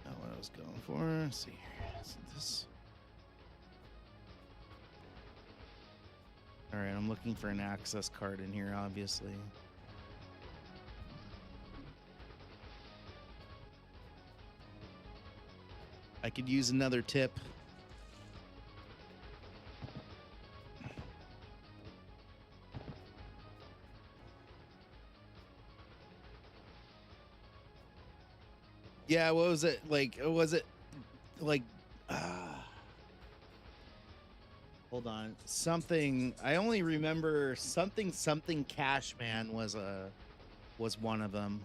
Not what I was going for. Let's see here. Is this? All right, I'm looking for an access card in here, obviously. I could use another tip. Yeah, what was it like? Was it like? Hold on, something. I only remember something. Something Cashman was one of them.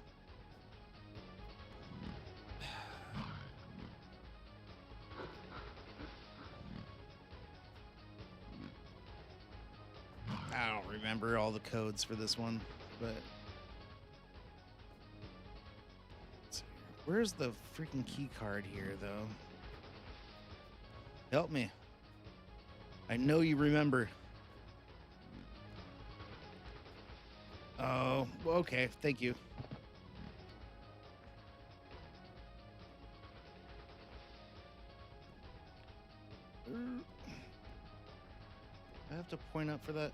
I don't remember all the codes for this one, but where's the freaking key card here, though? Help me. I know you remember. Oh, okay. Thank you. I have to point up for that.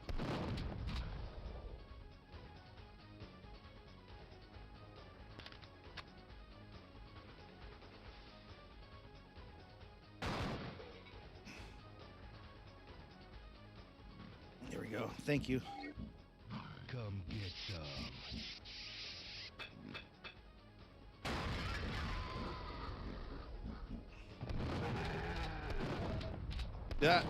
There we go. Thank you. Come get some. Yeah.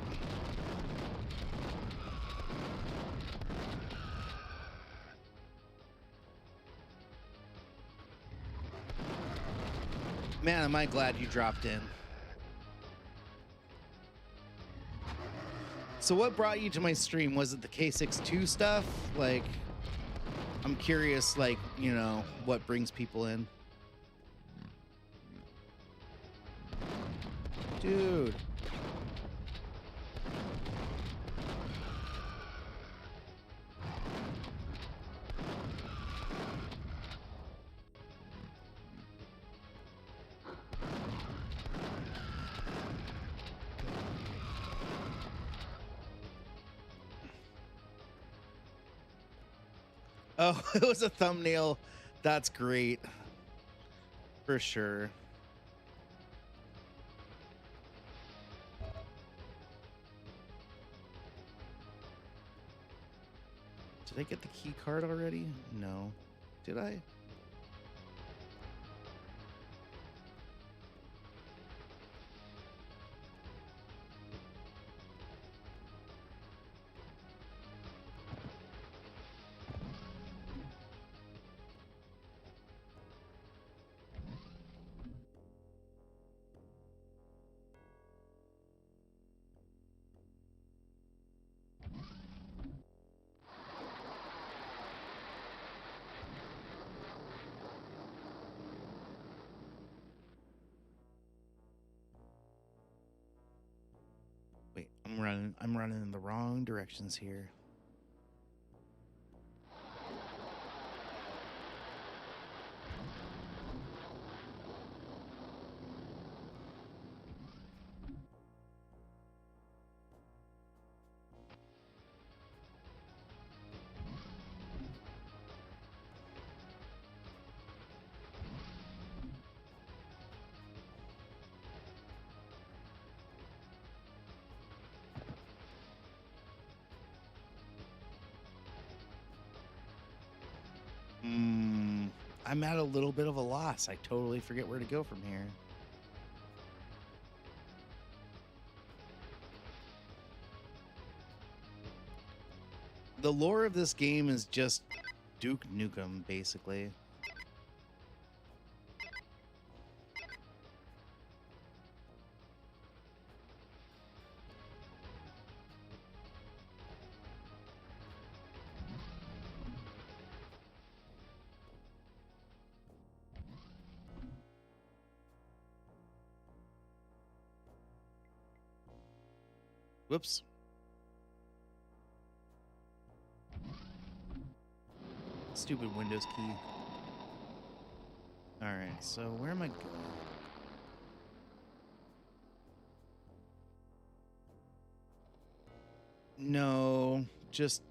Man, am I glad you dropped in. So what brought you to my stream? Was it the K6-2 stuff? Like, I'm curious, like, you know, what brings people in? Dude. Oh, it was a thumbnail. That's great. For sure. Did I get the key card already? No. Did I? Wait, I'm running in the wrong directions here. I'm at a little bit of a loss. I totally forget where to go from here. The lore of this game is just Duke Nukem, basically. Whoops. Stupid Windows key. Alright, so where am I going? No, just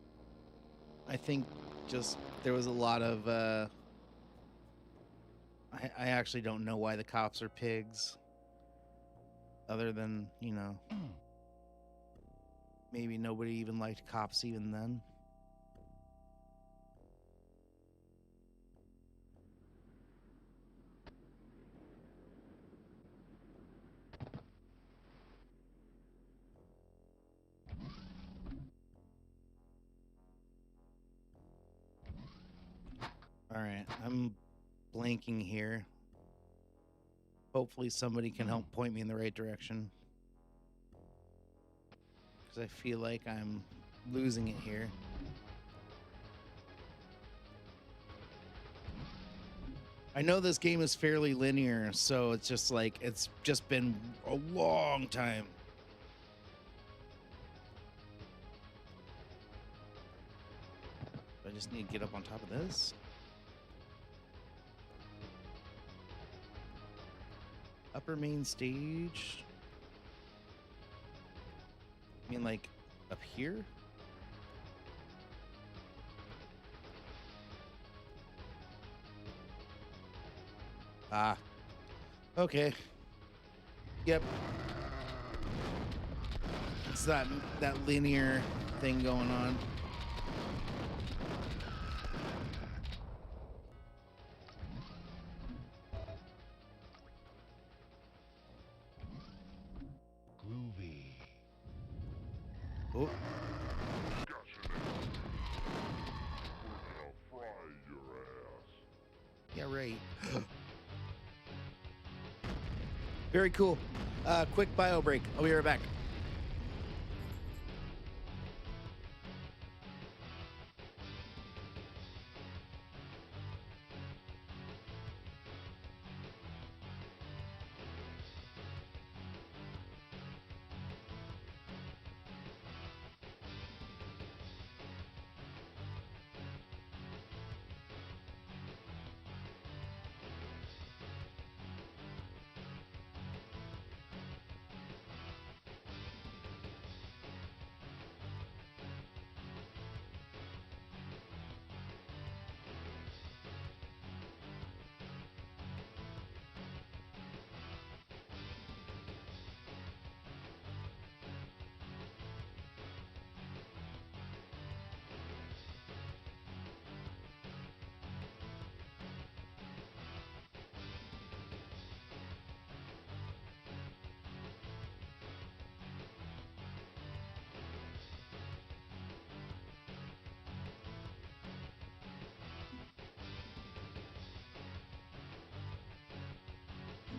I think just there was a lot of I actually don't know why the cops are pigs. Other than, you know, maybe nobody even liked cops even then. All right, I'm blanking here. Hopefully somebody can help point me in the right direction. Because I feel like I'm losing it here. I know this game is fairly linear, so it's just like, it's just been a long time. I just need to get up on top of this. Upper main stage. I mean, like, up here? Ah. Okay. Yep. It's that linear thing going on. Groovy. Oh. I'll fry your ass. Yeah, right. Very cool. Quick bio break. I'll be right back.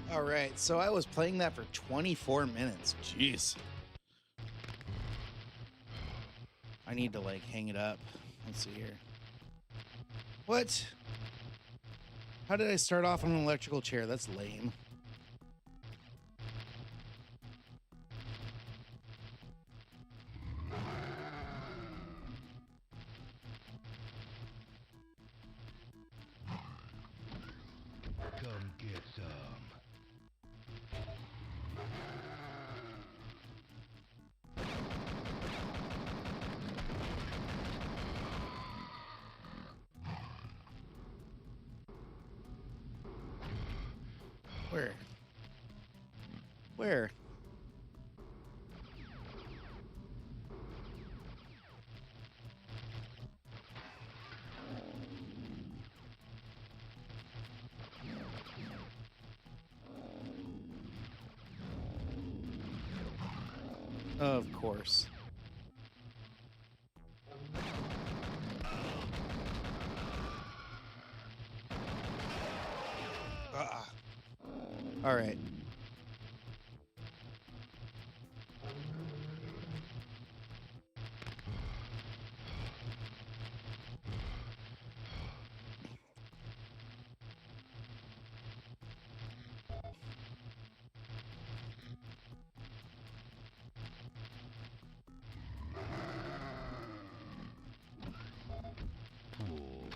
All right, so I was playing that for 24 minutes. Jeez. I need to, like, hang it up. Let's see here. What? How did I start off on an electrical chair? That's lame. Come get some. Where? Where? Of course. Ah. All right. Cool.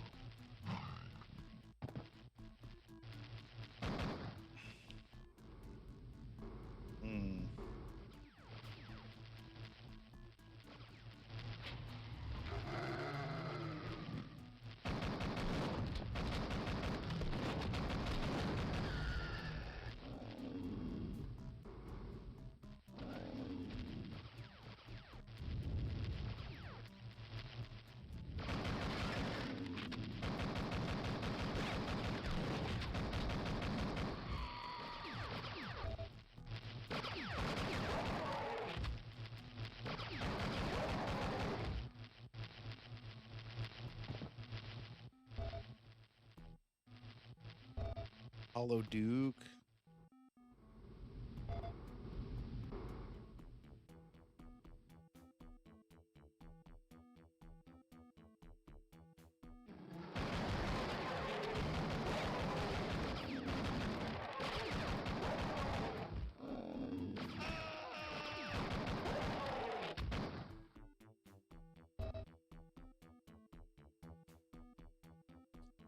Hollow Duke.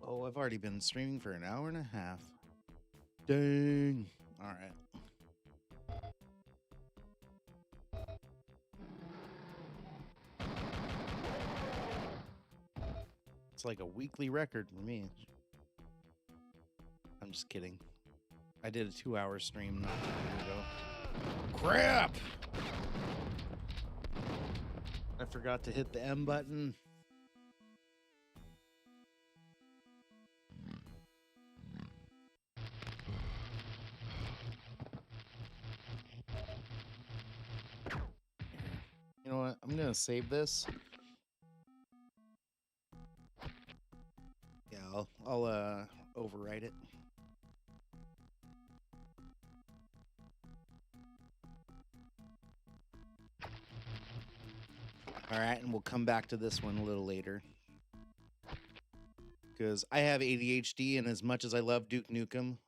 Oh, I've already been streaming for an hour and a half. Dang. All right. It's like a weekly record for me. I'm just kidding. I did a 2-hour stream not too long ago. Crap! I forgot to hit the M button. You know what? I'm gonna save this. Yeah, I'll overwrite it. All right, and we'll come back to this one a little later. Because I have ADHD, and as much as I love Duke Nukem,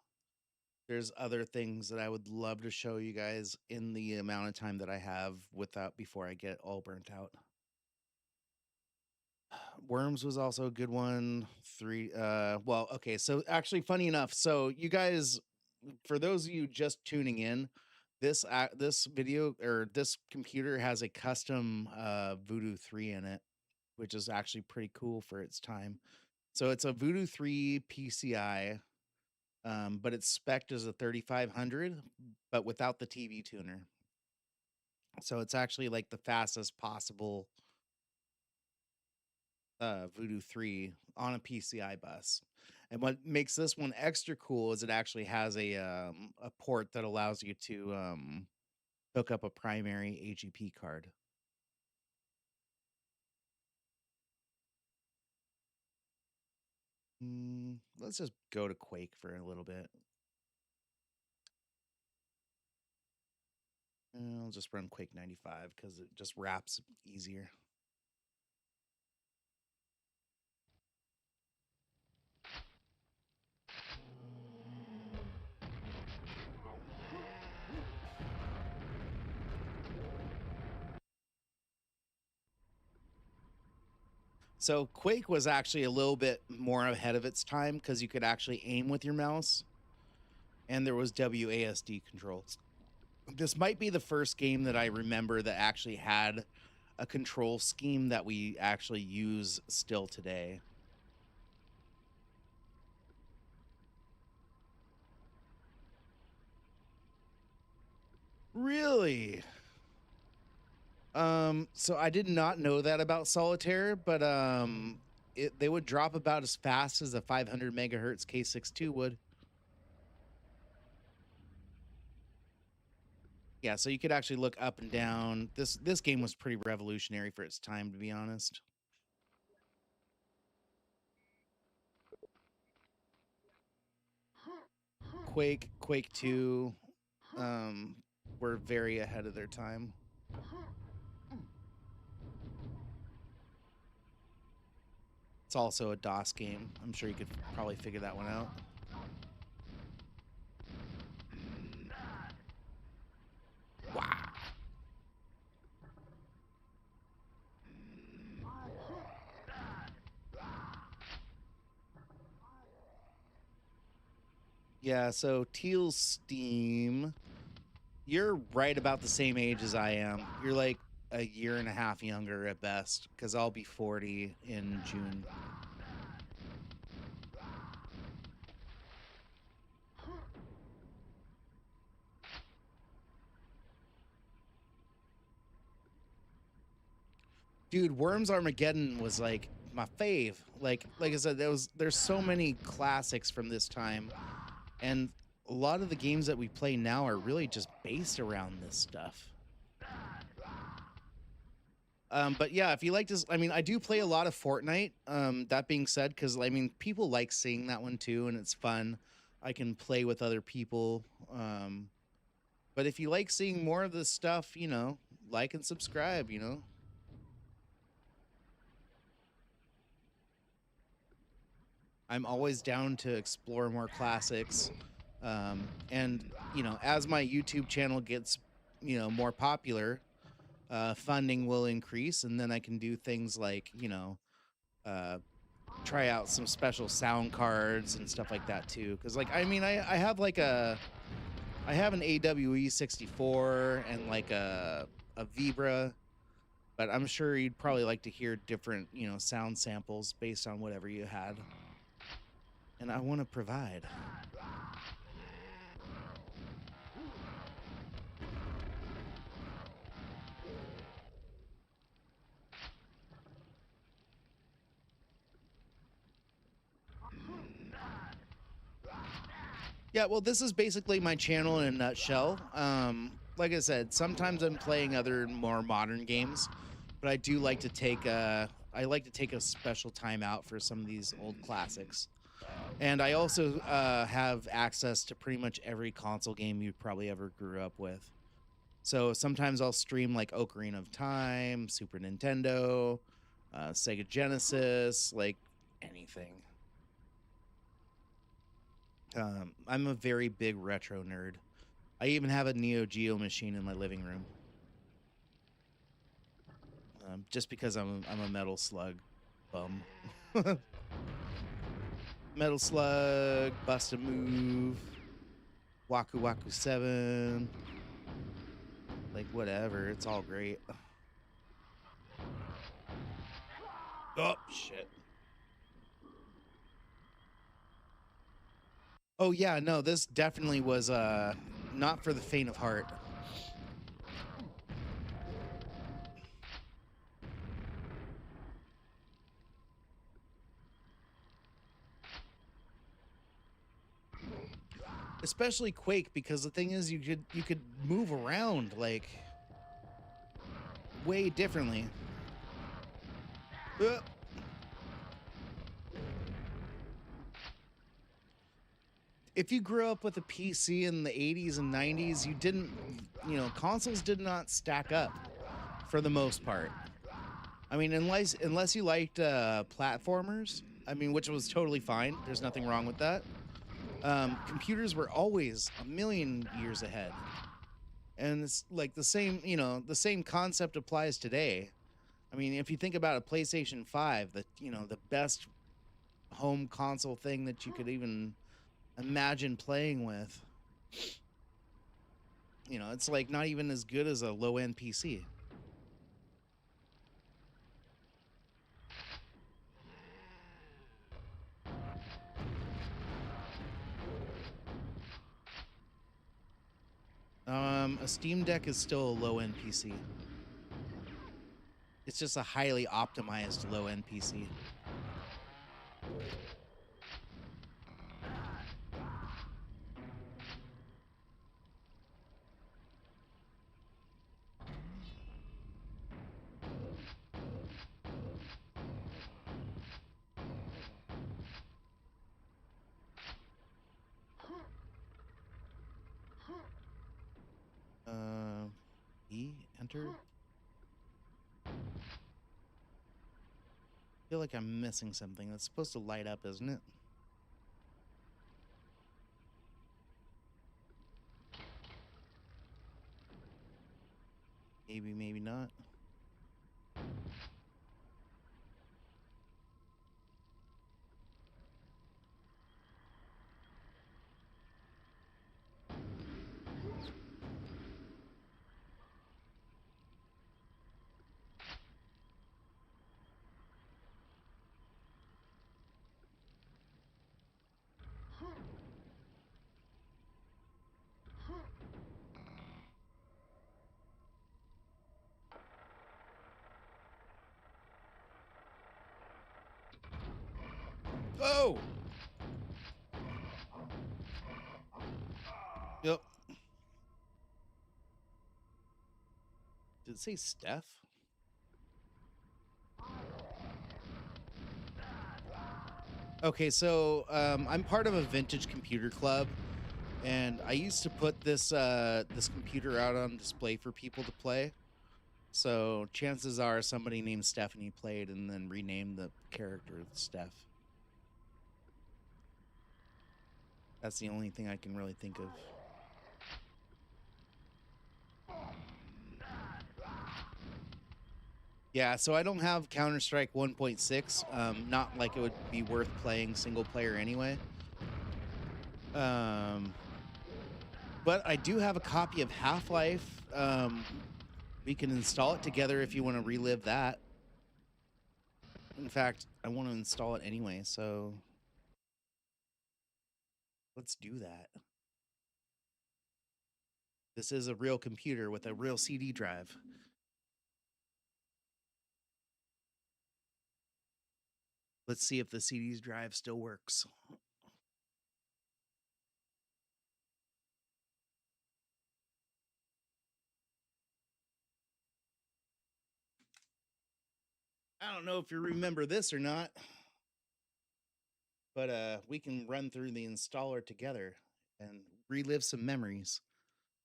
there's other things that I would love to show you guys in the amount of time that I have before I get all burnt out. Worms was also a good one. Well, okay, so actually funny enough, so you guys, for those of you just tuning in, this video or this computer has a custom Voodoo 3 in it, which is actually pretty cool for its time. So it's a Voodoo 3 PCI, but it's spec'd as a 3500, but without the TV tuner. So it's actually like the fastest possible Voodoo 3 on a PCI bus. And what makes this one extra cool is it actually has a port that allows you to hook up a primary AGP card. Let's just go to Quake for a little bit. I'll just run Quake 95 because it just wraps easier. So Quake was actually a little bit more ahead of its time because you could actually aim with your mouse, and there was WASD controls. This might be the first game that I remember that actually had a control scheme that we actually use still today. Really? So I did not know that about Solitaire, but they would drop about as fast as a 500 megahertz K6-2 would. Yeah, so you could actually look up and down. This game was pretty revolutionary for its time, to be honest. Quake 2 were very ahead of their time. It's also a DOS game. I'm sure you could probably figure that one out. Wow. Yeah, so Teal's Steam, you're right about the same age as I am. You're like a year and a half younger at best, because I'll be 40 in June. Dude, Worms Armageddon was like my fave. Like I said, there's so many classics from this time, and a lot of the games that we play now are really just based around this stuff. But yeah, if you like this, I mean, I do play a lot of Fortnite. That being said, because I mean, people like seeing that one too, and it's fun. I can play with other people. But if you like seeing more of this stuff, you know, like and subscribe, you know. I'm always down to explore more classics. And, you know, as my YouTube channel gets, you know, more popular, funding will increase. And then I can do things like, you know, try out some special sound cards and stuff like that too. Cause like, I mean, I have like I have an AWE 64 and like a Vibra, but I'm sure you'd probably like to hear different, you know, sound samples based on whatever you had. And I want to provide. Yeah, well, this is basically my channel in a nutshell. Like I said, sometimes I'm playing other more modern games, but I do like to take a special time out for some of these old classics. And I also have access to pretty much every console game you probably ever grew up with. So sometimes I'll stream like Ocarina of Time, Super Nintendo, Sega Genesis, like anything. I'm a very big retro nerd. I even have a Neo Geo machine in my living room. Just because I'm a Metal Slug bum. Metal Slug, Bust a Move, Waku Waku 7. Like, whatever. It's all great. Oh, shit. Oh, yeah, no, this definitely was not for the faint of heart. Especially Quake, because the thing is you could move around like way differently. If you grew up with a PC in the 80s and 90s, you didn't, you know, consoles did not stack up for the most part. I mean, unless you liked platformers, I mean, which was totally fine. There's nothing wrong with that. Computers were always a million years ahead. And it's like the same, you know, the same concept applies today. I mean, if you think about a PlayStation 5, you know, the best home console thing that you could even imagine playing with, you know, it's like not even as good as a low-end PC. A Steam Deck is still a low-end PC. It's just a highly optimized low-end PC. Enter. I feel like I'm missing something. That's supposed to light up, isn't it? Maybe, maybe not. Oh! Yep. Did it say Steph? Okay, so I'm part of a vintage computer club, and I used to put this computer out on display for people to play. So chances are somebody named Stephanie played and then renamed the character Steph. That's the only thing I can really think of. Yeah, so I don't have Counter-Strike 1.6. Not like it would be worth playing single player anyway. But I do have a copy of Half-Life. We can install it together if you want to relive that. In fact, I want to install it anyway, so let's do that. This is a real computer with a real CD drive. Let's see if the CD drive still works. I don't know if you remember this or not, but we can run through the installer together and relive some memories.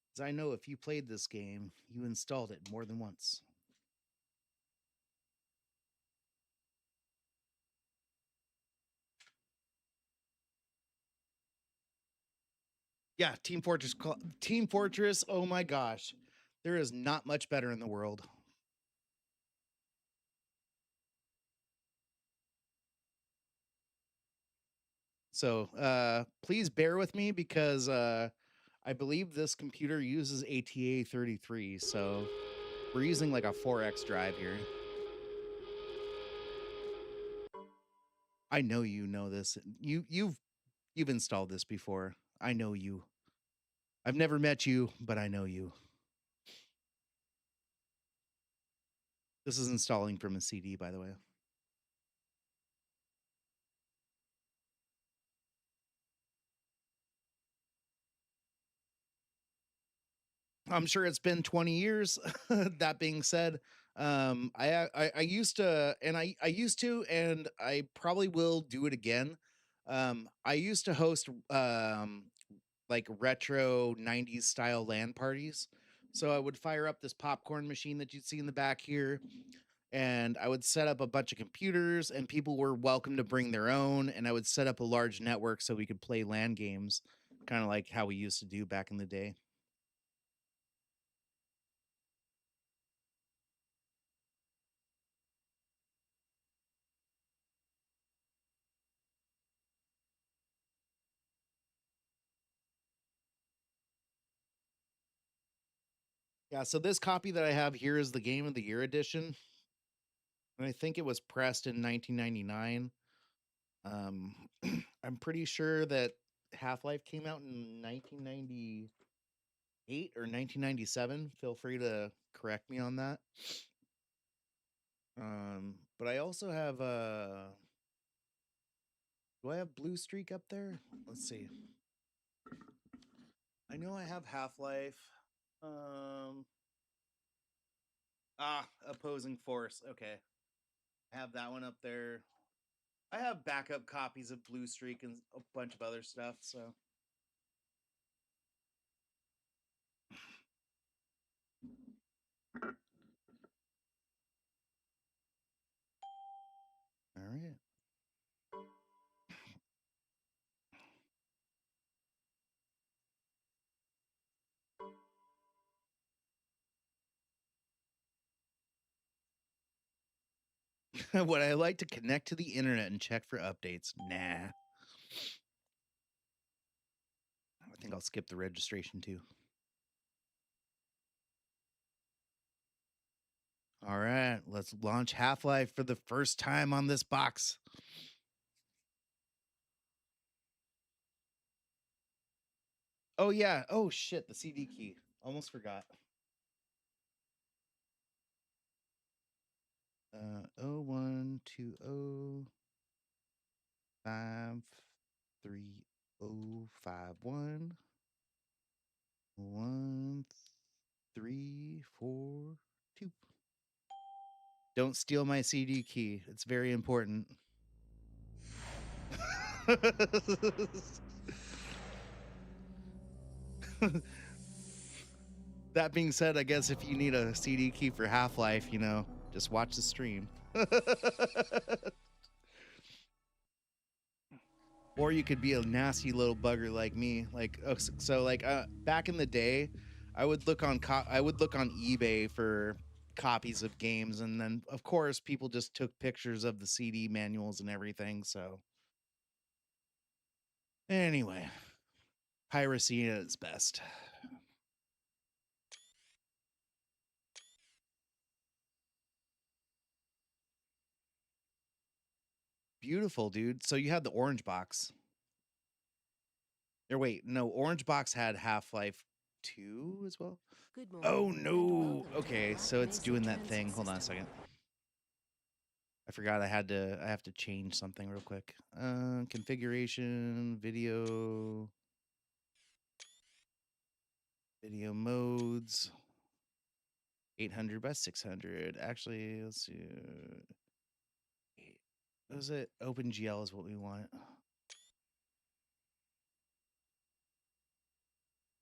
Because I know if you played this game, you installed it more than once. Yeah, Team Fortress. Team Fortress. Oh my gosh, there is not much better in the world. So please bear with me because I believe this computer uses ATA 33. So we're using like a 4X drive here. I know you know this. You've installed this before. I know you. I've never met you, but I know you. This is installing from a CD, by the way. I'm sure it's been 20 years. That being said, I used to, and I used to, and I probably will do it again. I used to host like retro 90s style LAN parties. So I would fire up this popcorn machine that you'd see in the back here, and I would set up a bunch of computers, and people were welcome to bring their own. And I would set up a large network so we could play LAN games, kind of like how we used to do back in the day. Yeah, so this copy that I have here is the Game of the Year edition. And I think it was pressed in 1999. Um, I'm pretty sure that Half-Life came out in 1998 or 1997. Feel free to correct me on that. But I also have do I have Blue Streak up there? Let's see. I know I have Half-Life. Um, Opposing Force. Okay. I have that one up there. I have backup copies of Blue Streak and a bunch of other stuff, so all right. Would I like to connect to the internet and check for updates? Nah. I think I'll skip the registration too. All right, let's launch Half-Life for the first time on this box. Oh yeah. Oh shit, the CD key. Almost forgot. 0120 53051 1342. Don't steal my CD key. It's very important. That being said, I guess if you need a CD key for Half-Life, you know, just watch the stream. Or you could be a nasty little bugger like me. Like, back in the day, I would look on eBay for copies of games, and then of course people just took pictures of the CD manuals and everything. So anyway, piracy at its best. Beautiful, dude. So you had the orange box. Or wait, no, orange box had Half-Life 2 as well. Good morning. Oh and no. welcome to the Okay, Black so it's Mesa doing that Transit thing. Hold on a System. second. I forgot I have to change something real quick. Configuration, video modes. 800 by 600. Actually, let's see. What is it? OpenGL is what we want. I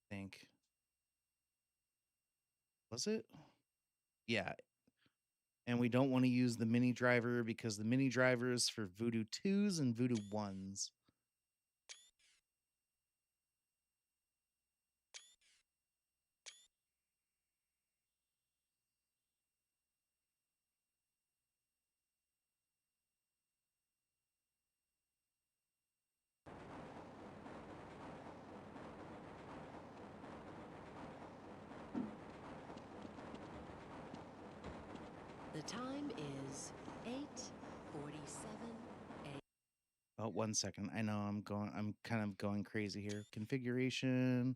think. Was it? Yeah. And we don't want to use the mini driver because the mini driver is for Voodoo 2s and Voodoo 1s. The time is 8:47 a.m. Oh, 1 second. I know I'm kind of going crazy here. Configuration.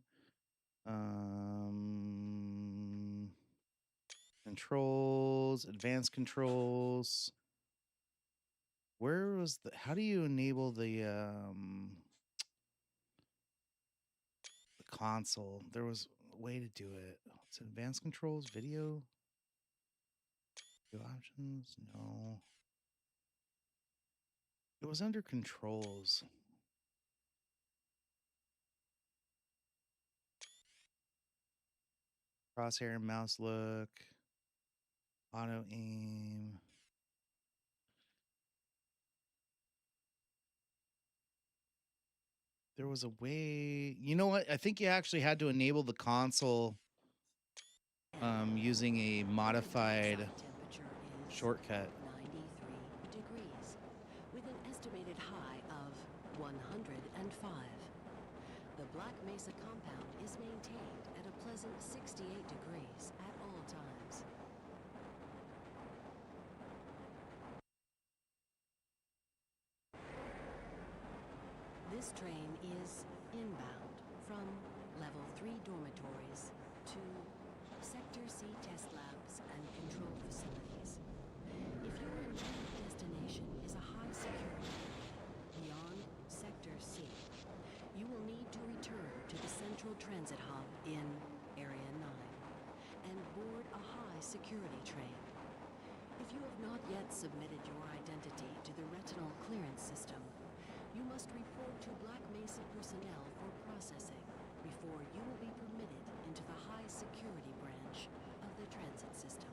Controls, advanced controls. Where was how do you enable the console? There was a way to do it. It's advanced controls, video options. No. It was under controls. Crosshair and mouse look. Auto aim. There was a way. You know what? I think you actually had to enable the console using a modified Temperature is shortcut. 93 degrees, with an estimated high of 105. The Black Mesa compound is maintained at a pleasant 68 degrees at all times. This train is inbound from Level 3 dormitories to Sector C test labs and control facilities. If your intended destination is a high security beyond Sector C, you will need to return to the central transit hub in Area 9 and board a high security train. If you have not yet submitted your identity to the retinal clearance system, you must report to Black Mesa personnel for processing before you will be permitted into the high security branch of the transit system.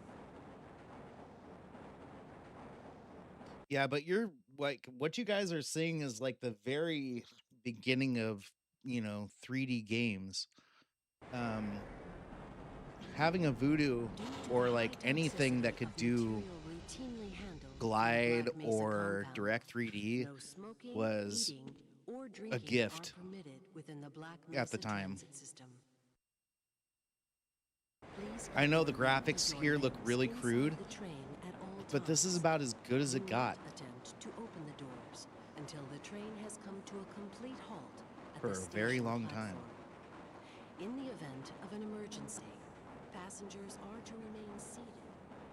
Yeah, but you're like what you guys are seeing is like the very beginning of, 3D games. Having a Voodoo or like anything that could do glide or direct 3D No smoking, was eating, or a drinking gift are permitted within the Black at the Mesa time. transit system. Please I know the conform to graphics your here look lanes really inside crude, the train at all but this is times. about as good as Do it got not attempt to open the doors until the train has come to a complete halt at for the a very station long platform. time. In the event of an emergency, passengers are to remain seated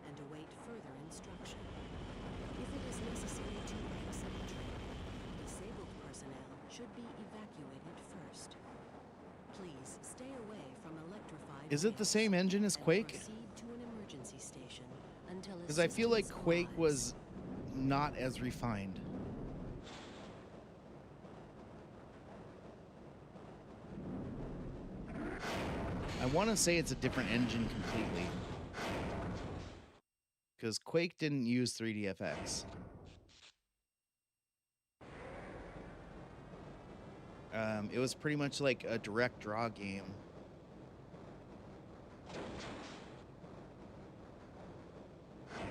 and await further instruction. If it is necessary to exit the train, disabled personnel should be evacuated first. Please stay away from electrified Is it the rails same engine as and Quake? proceed to an emergency station until Because I feel like assistance Quake arrives. was not as refined. want to say it's a different engine completely. Because Quake didn't use 3DFX. It was pretty much like a direct draw game.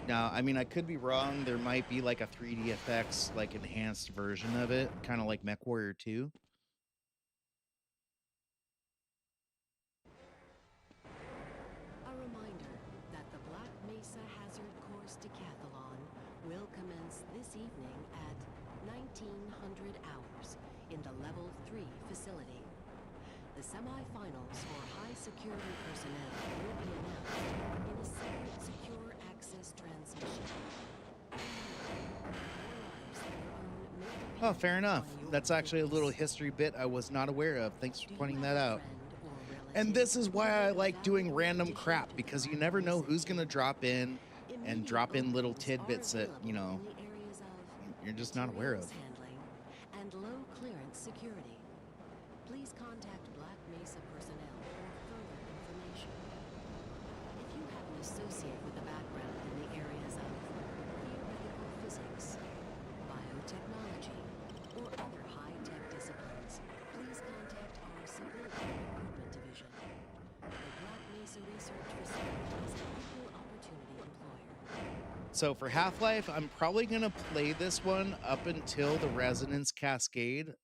Now, I mean, I could be wrong. There might be like a 3DFX, like enhanced version of it, kind of like MechWarrior 2. A reminder that the Black Mesa Hazard Course Decathlon will commence this evening at 1900 hours in the Level 3 facility. The semifinals for high security personnel will be announced in a separate secure access transmission. Oh, fair enough. That's actually a little history bit I was not aware of. Thanks for pointing that out. And this is why I like doing random crap, because you never know who's going to drop in and drop in little tidbits that, you know, you're just not aware of. And low clearance security. Please contact Black Mesa personnel for further information. If you have an associate with a background in the areas of theoretical physics, biotechnology, or other high-tech disciplines, please contact our Civilian Recruitment Division. The Black Mesa Research Facility is an equal opportunity employer. So for Half-Life, I'm probably going to play this one up until the Resonance Cascade.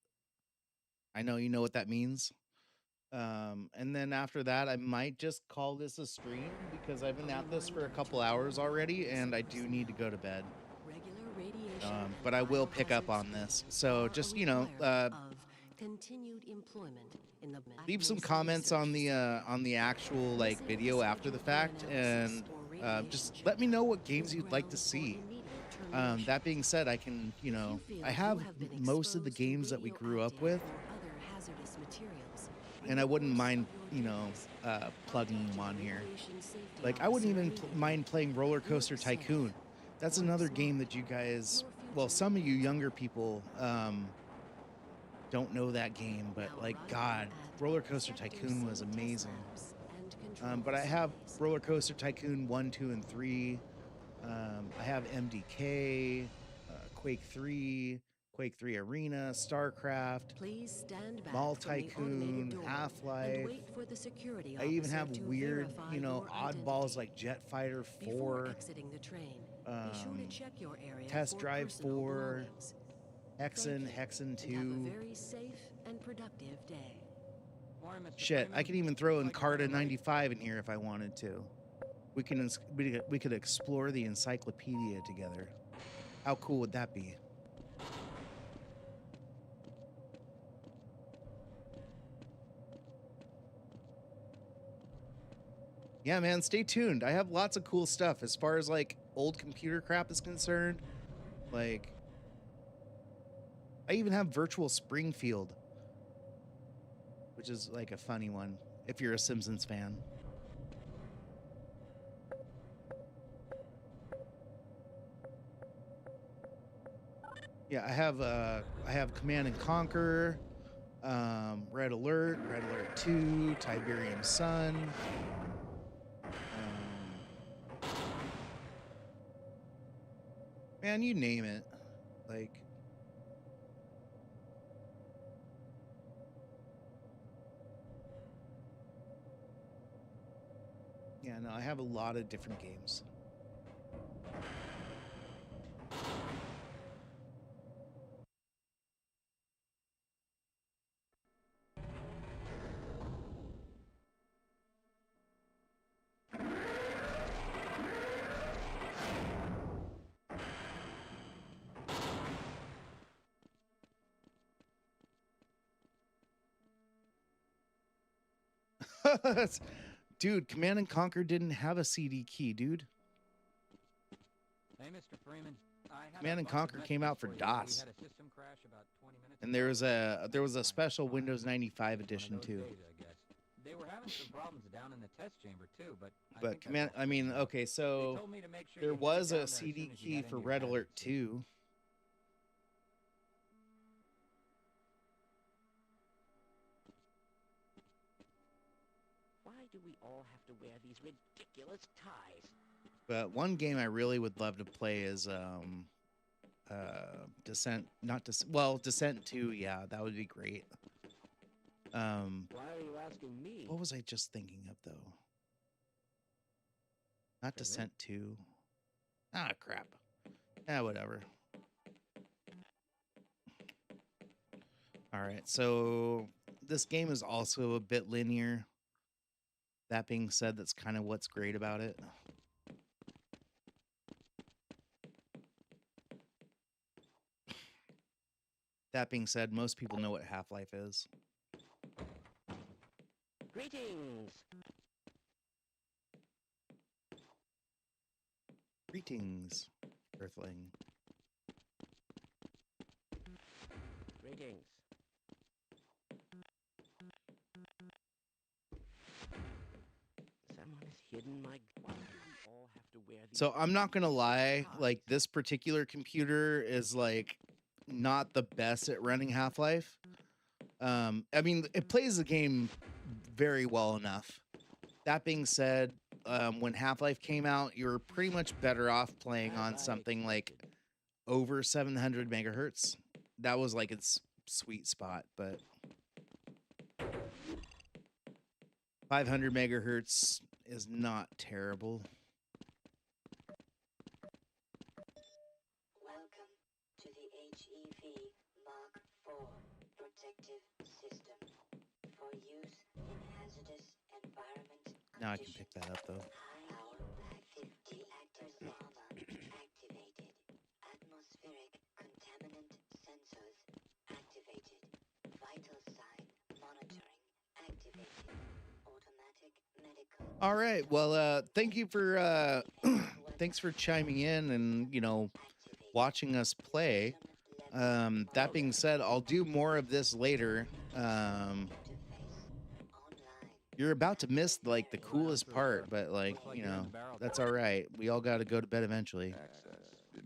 I know you know what that means. And then after that, I might just call this a stream, because I've been at this for a couple hours already, and I do need to go to bed. But I will pick up on this. So just, you know, continued employment in the leave some comments on the actual like video after the fact, and just let me know what games you'd like to see. That being said, I can, you know, I have most of the games that we grew up with, and I wouldn't mind, you know, plugging them on here. Like, I wouldn't even mind playing Roller Coaster Tycoon. That's another game that you guys, well, some of you younger people don't know that game, but like, God, Roller Coaster Tycoon was amazing. But I have Roller Coaster Tycoon 1, 2, and 3. I have MDK, Quake 3, Quake 3 Arena, StarCraft, Mall Tycoon, Half-Life. I even have weird, you know, oddballs like Jet Fighter 4, Test Drive 4, Hexen 2. Shit, I can even throw in Carta 95 in here if I wanted to. We could explore the encyclopedia together. How cool would that be? Yeah, man, stay tuned. I have lots of cool stuff as far as like old computer crap is concerned. Like, I even have Virtual Springfield, which is like a funny one if you're a Simpsons fan. Yeah, I have Command and Conquer, Red Alert 2, Tiberium Sun. Man, you name it. Like, yeah, no, I have a lot of different games. Dude, Command and Conquer didn't have a CD key, dude. Hey, Mr. Freeman. Command and Conquer came out for DOS. And there was a special Windows 95 edition too. They were having some problems down in the test chamber too, but Command, I mean, okay, so there was a CD key for Red Alert 2. Wow, Why do we all have to wear these ridiculous ties? But one game I really would love to play is Descent, not Descent 2. Yeah, that would be great. Why are you asking me? What was I just thinking of though? Not Descent 2. Ah, crap. Whatever. All right, so this game is also a bit linear. That being said, that's kind of what's great about it. That being said, most people know what Half-Life is. Greetings. Greetings, Earthling. Greetings. Someone has hidden my. Why do we all have to wear these? So I'm not gonna lie, like this particular computer is like not the best at running Half-Life. I mean, it plays the game very well enough. That being said, when Half-Life came out, you were pretty much better off playing on something like over 700 megahertz. That was like its sweet spot, but 500 megahertz is not terrible. Welcome to the HEV Mark IV protective system for use in hazardous environment. Now I can pick that up though. High power 50 actors armor activated. Atmospheric contaminant sensors activated. Vital sign monitoring activated. Automatic medical. All right. Well, thank you for thanks for chiming in and, you know, watching us play. That being said, I'll do more of this later. You're about to miss like the coolest part, but like, you know, that's all right. We all got to go to bed eventually.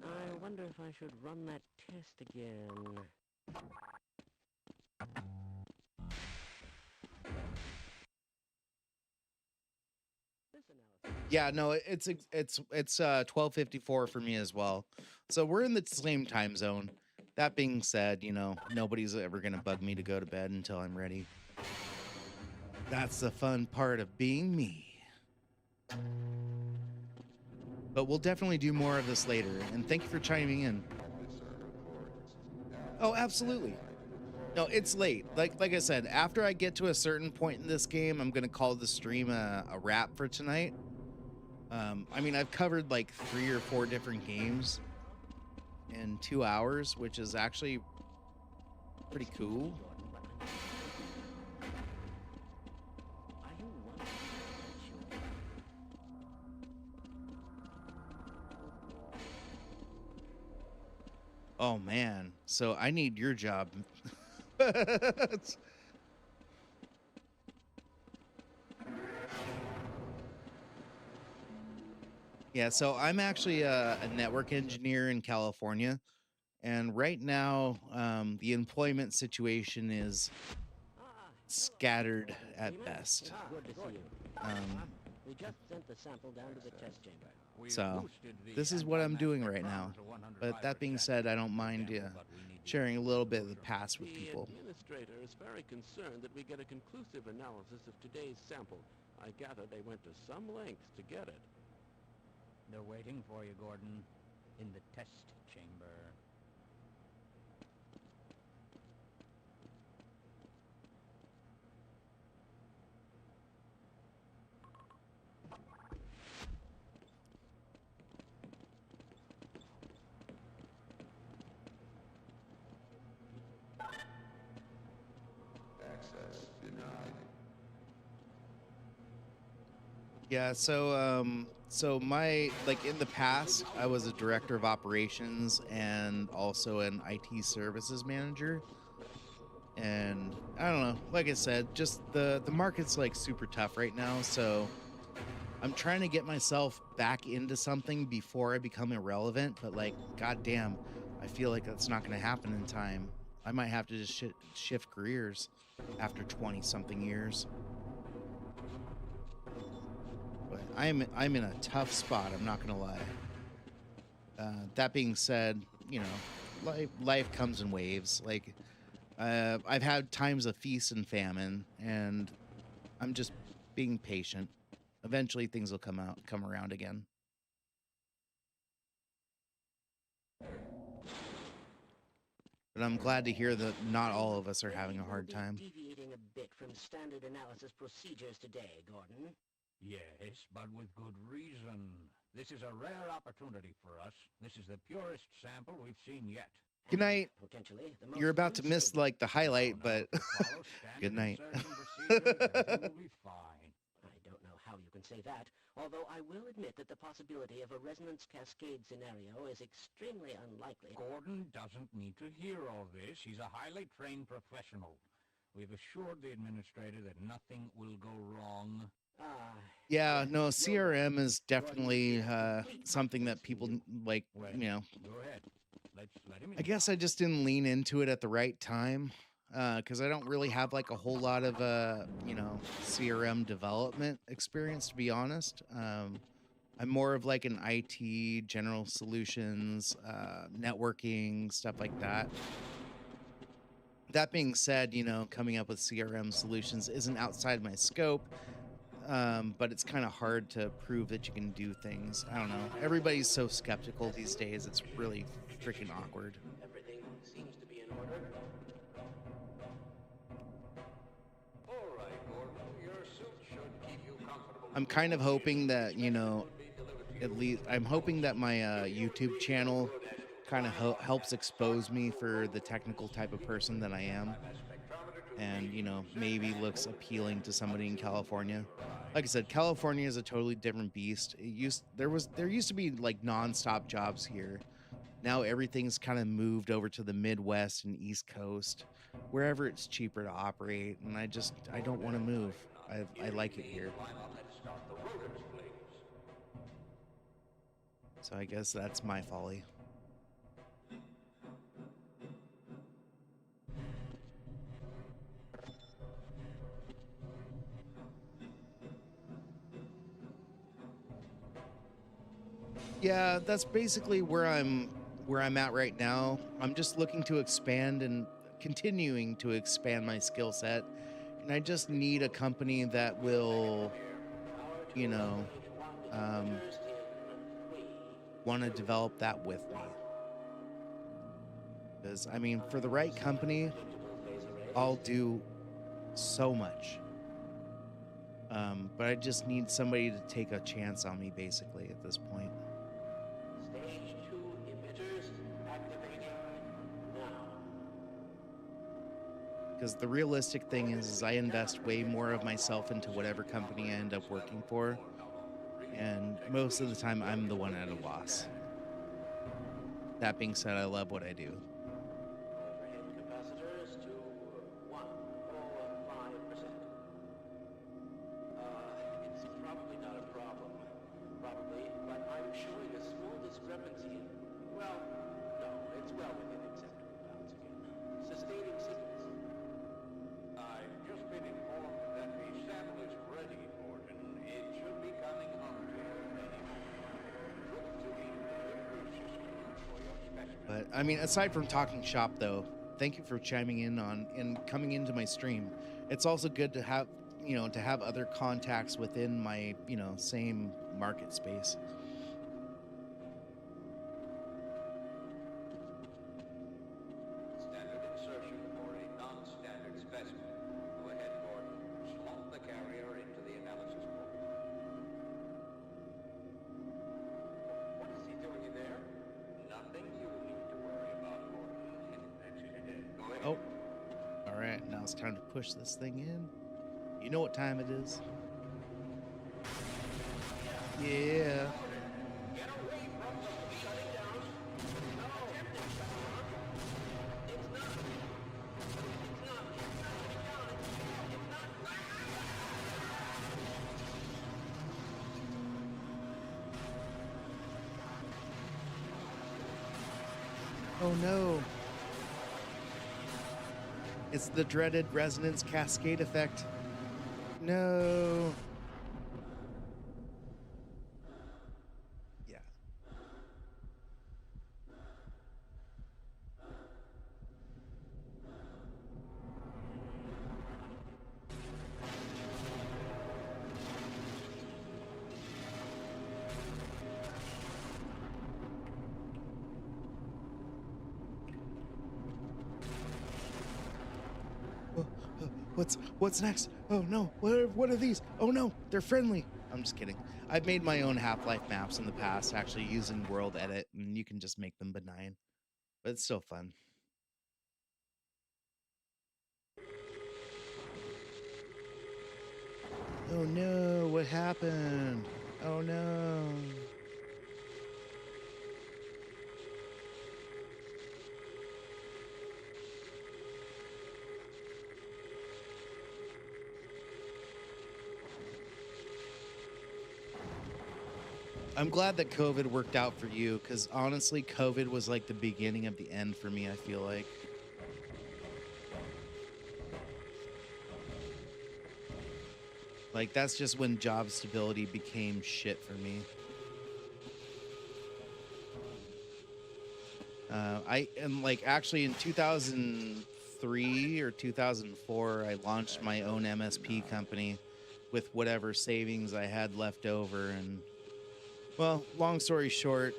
I wonder if I should run that test again. Yeah, no, it's 12:54 for me as well. So we're in the same time zone. That being said, you know, nobody's ever going to bug me to go to bed until I'm ready. That's the fun part of being me. But we'll definitely do more of this later, and thank you for chiming in. Oh, absolutely. No, it's late. Like I said, after I get to a certain point in this game, I'm going to call the stream a wrap for tonight. I mean, I've covered like 3 or 4 different games in 2 hours, which is actually pretty cool. Oh man, so I need your job. Yeah, so I'm actually a network engineer in California, and right now the employment situation is scattered at best. Good to see you. We just sent the sample down to the test chamber. So this is what I'm doing right now. But that being said, I don't mind sharing a little bit of the past with people. The administrator is very concerned that we get a conclusive analysis of today's sample. I gather they went to some lengths to get it. They're waiting for you, Gordon, in the test chamber. Access denied. Yeah, so my, like in the past, I was a director of operations and also an IT services manager. And I don't know, like I said, just the market's like super tough right now, so I'm trying to get myself back into something before I become irrelevant, but like goddamn, I feel like that's not going to happen in time. I might have to just shift careers after 20 something years. But I'm in a tough spot. I'm not gonna lie. That being said, you know, life comes in waves. Like I've had times of feast and famine, and I'm just being patient. Eventually, things will come around again. But I'm glad to hear that not all of us are having a hard time. Deviating a bit from standard analysis procedures today, Gordon. Yes, but with good reason. This is a rare opportunity for us. This is the purest sample we've seen yet. Good night. Potentially, the You're about to miss like the highlight, but good night. We'll be fine. I don't know how you can say that, although I will admit that the possibility of a resonance cascade scenario is extremely unlikely. Gordon doesn't need to hear all this. He's a highly trained professional. We've assured the administrator that nothing will go wrong. Yeah, no, CRM is definitely something that people like, you know. Go ahead. Let him in. I guess I just didn't lean into it at the right time because I don't really have like a whole lot of, you know, CRM development experience, to be honest. I'm more of like an IT, general solutions, networking, stuff like that. That being said, you know, coming up with CRM solutions isn't outside my scope. But it's kind of hard to prove that you can do things. I don't know. Everybody's so skeptical these days. It's really freaking awkward. Everything seems to be in order. All right, Gordon. Your suit should keep you comfortable. I'm kind of hoping that, you know, at least I'm hoping that my YouTube channel kind of helps expose me for the technical type of person that I am. And, you know, maybe looks appealing to somebody in California. Like I said, California is a totally different beast. There used to be like nonstop jobs here. Now everything's kind of moved over to the Midwest and East Coast, wherever it's cheaper to operate. And I don't want to move. I like it here. So I guess that's my folly. Yeah, that's basically where I'm at right now. I'm just looking to expand and continuing to expand my skill set. And I just need a company that will, you know, want to develop that with me. Because, I mean, for the right company, I'll do so much. But I just need somebody to take a chance on me, basically, at this point. Stage 2 emitters activating now. Because the realistic thing is I invest way more of myself into whatever company I end up working for. And most of the time, I'm the one at a loss. That being said, I love what I do. Overhead capacitors to 105%. It's probably not a problem. Probably, but I'm showing a small discrepancy. Well, no, it's well within acceptable bounds again. Sustaining signals. I've just been informed that the sample is ready, Gordon. It should be coming on here any moment. Look to the delivery system for your specimen. But, I mean, aside from talking shop, though, thank you for chiming in on and coming into my stream. It's also good to have, you know, to have other contacts within my, you know, same market space. Standard insertion for a non-standard specimen. Go ahead, Gordon. Slot the carrier into the analysis board. What is he doing in there? Nothing you need to worry about, Gordon. Go ahead. Oh, all right. Now it's time to push this thing in. You know what time it is. Yeah. Get away from the shutting down. No. It's not. It's not. It's not. Oh no. It's the dreaded resonance cascade effect. No. What's next? Oh no, what are these? Oh no, they're friendly. I'm just kidding. I've made my own Half-Life maps in the past, actually using World Edit, and you can just make them benign, but it's still fun. Oh no, what happened? Oh no. I'm glad that COVID worked out for you, because honestly, COVID was like the beginning of the end for me, I feel like. Like, that's just when job stability became shit for me. Actually in 2003 or 2004, I launched my own MSP company with whatever savings I had left over. And, well, long story short,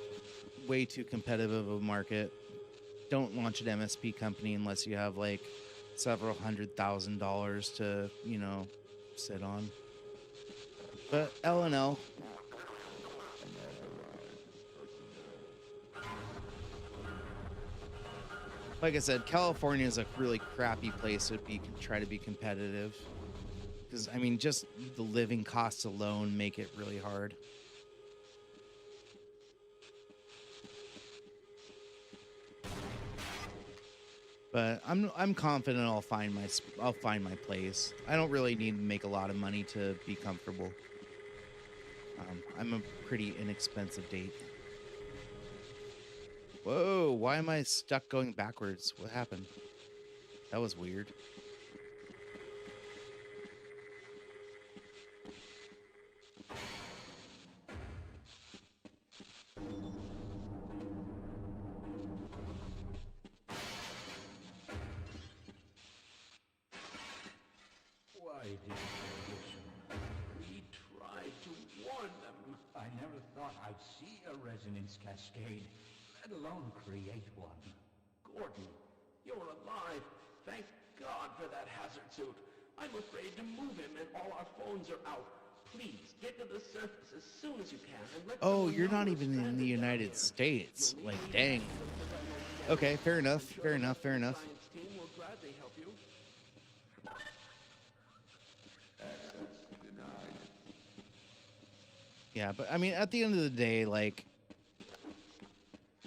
way too competitive of a market. Don't launch an MSP company unless you have like several $100,000 to, sit on. But L&L. Like I said, California is a really crappy place to try to be competitive. Because, I mean, just the living costs alone make it really hard. But I'm confident I'll find my place. I don't really need to make a lot of money to be comfortable. I'm a pretty inexpensive date. Whoa, why am I stuck going backwards? What happened? That was weird. Why didn't they listen? We tried to warn them. I never thought I'd see a resonance cascade, let alone create one. Gordon, you're alive. Thank God for that hazard suit. I'm afraid to move him and all our phones are out. Please, get to the surface as soon as you can and let Oh, you're not even in the United States. Like, dang. Okay, fair enough. Fair enough. Fair enough. Science team will gladly help you. Yeah, but I mean, at the end of the day, like,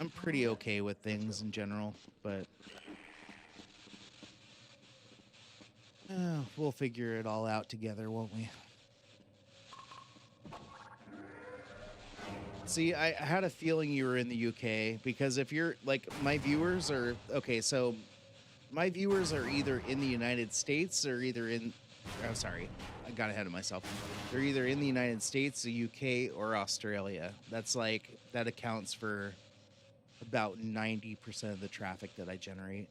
I'm pretty okay with things in general, but we'll figure it all out together, won't we? See, I had a feeling you were in the UK, because if you're, like, my viewers are, okay, so my viewers are either in the United States or either in, oh, sorry, I got ahead of myself. They're either in the United States, the UK, or Australia. That's like, that accounts for about 90% of the traffic that I generate.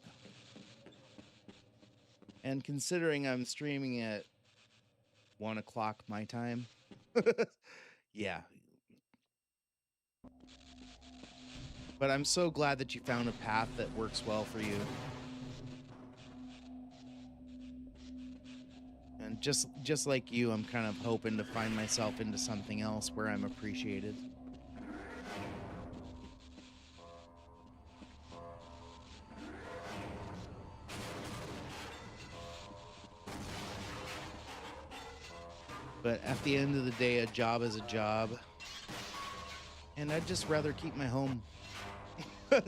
And considering I'm streaming at 1 o'clock my time, yeah. But I'm so glad that you found a path that works well for you. And just like you, I'm kind of hoping to find myself into something else where I'm appreciated. But at the end of the day, a job is a job. And I'd just rather keep my home. I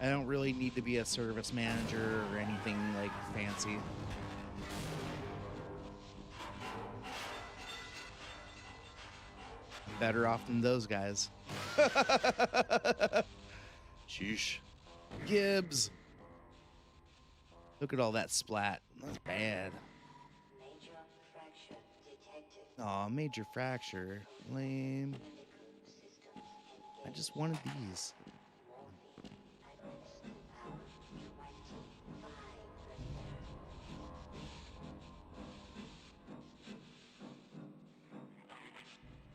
don't really need to be a service manager or anything like fancy. I'm better off than those guys. Sheesh. Gibbs. Look at all that splat. That's bad. Major fracture detected. Aw, major fracture. Lame. Medical systems I engaged. just wanted these. Morphine agonist power 25%.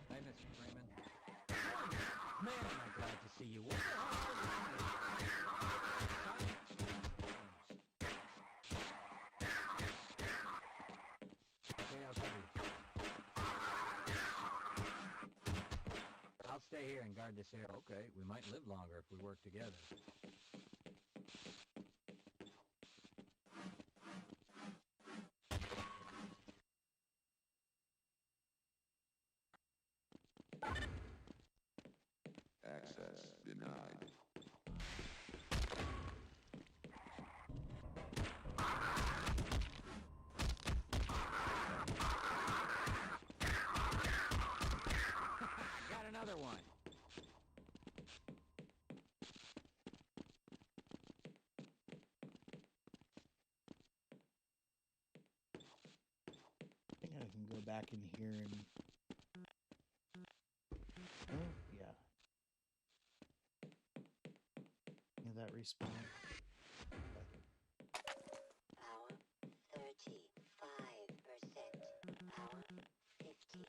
Hey, Mr. Freeman. Man, am I glad to see you. here and guard this area. Okay, we might live longer if we work together. Access denied. Got another one. I think I can go back in here and. Oh, yeah. Yeah, that respawn. Power 35%. Power 50%.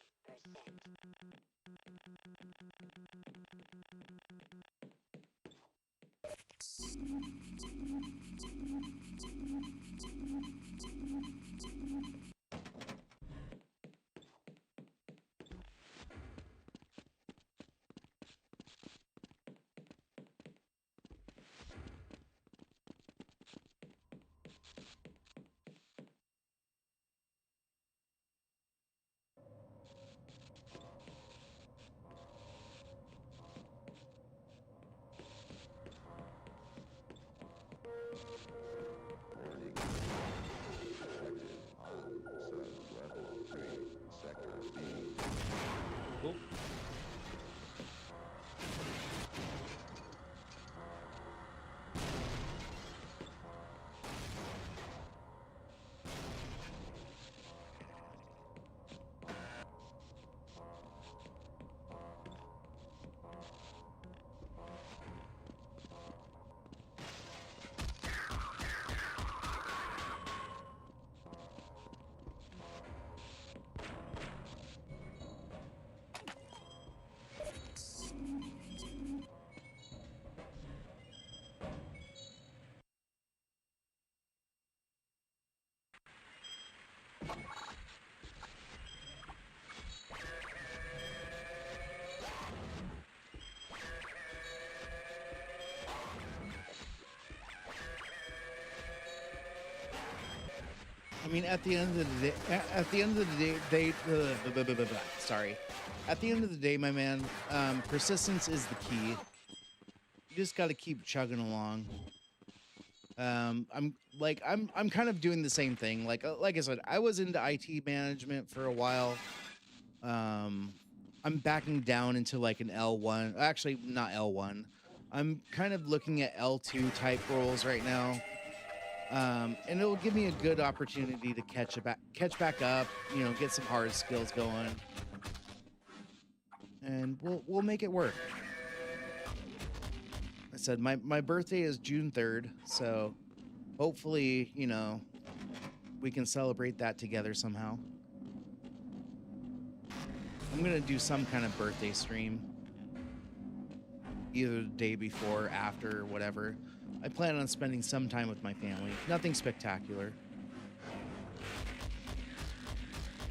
Warning. Detected on sub-level 3, Sector B. Cool. I mean, at the end of the day, at the end of the day, sorry. At the end of the day, my man, persistence is the key. You just got to keep chugging along. I'm kind of doing the same thing. Like I said, I was into IT management for a while. I'm backing down into like an L1. Actually, not L1. I'm kind of looking at L2 type roles right now. And it'll give me a good opportunity to catch back up, you know, get some hard skills going, and we'll make it work. I said my birthday is June 3rd, so hopefully, you know, we can celebrate that together somehow. I'm gonna do some kind of birthday stream, either the day before, after, whatever. I plan on spending some time with my family. Nothing spectacular.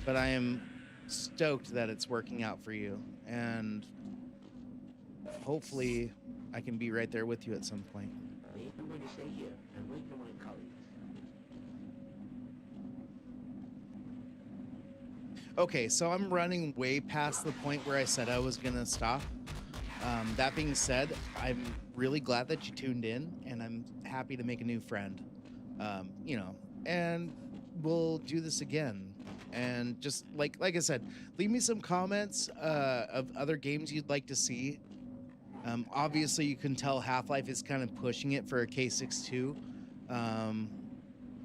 But I am stoked that it's working out for you. And hopefully I can be right there with you at some point. Wait for when you say here, and wait for when I call you. Okay, so I'm running way past the point where I said I was going to stop. That being said, I'm really glad that you tuned in, and I'm happy to make a new friend. You know, and we'll do this again. And just like I said, leave me some comments of other games you'd like to see. Obviously, you can tell Half-Life is kind of pushing it for a K6-2.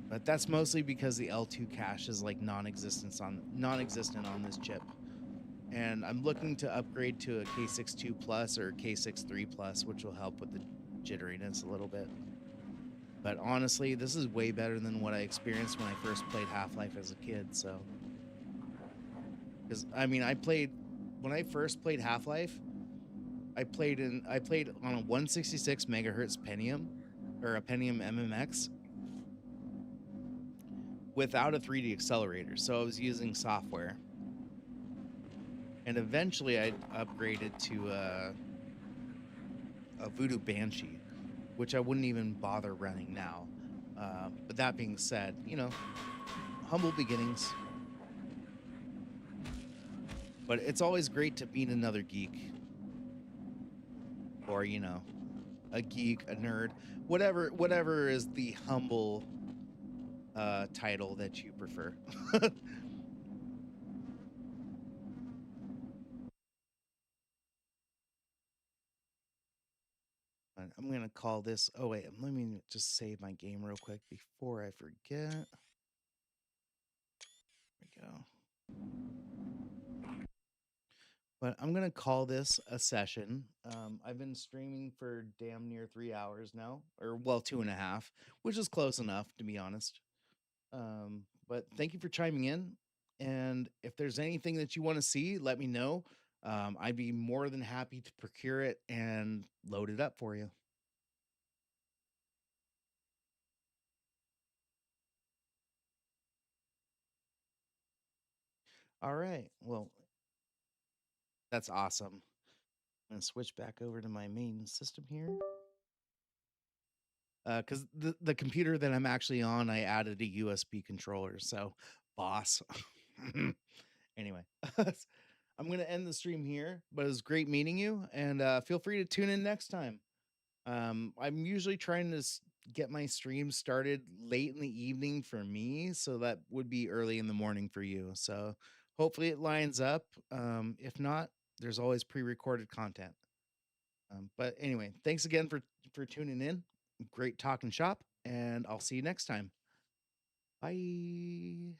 But that's mostly because the L2 cache is like non-existent on this chip. And I'm looking to upgrade to a K6-2 Plus or K6-3 Plus, which will help with the jitteriness a little bit. But honestly, this is way better than what I experienced when I first played Half-Life as a kid, so. Because, I mean, when I first played Half-Life, I played on a 166 megahertz Pentium, or a Pentium MMX, without a 3D accelerator, so I was using software. and eventually I upgraded to a Voodoo Banshee, which I wouldn't even bother running now. But that being said, humble beginnings. But it's always great to meet another geek, or a geek, a nerd, whatever is the humble title that you prefer. I'm gonna call this. Oh wait, let me just save my game real quick before I forget. There we go. But I'm gonna call this a session. I've been streaming for damn near 3 hours now, or well, 2.5, which is close enough to be honest. But thank you for chiming in. And if there's anything that you want to see, let me know. I'd be more than happy to procure it and load it up for you. All right. Well, that's awesome. I'm gonna switch back over to my main system here. Because the computer that I'm actually on, I added a USB controller. So, boss. Anyway, I'm gonna end the stream here. But it was great meeting you, and feel free to tune in next time. I'm usually trying to get my stream started late in the evening for me, so that would be early in the morning for you. So hopefully it lines up. If not, there's always pre-recorded content. But anyway, thanks again for tuning in. Great talking shop, and I'll see you next time. Bye.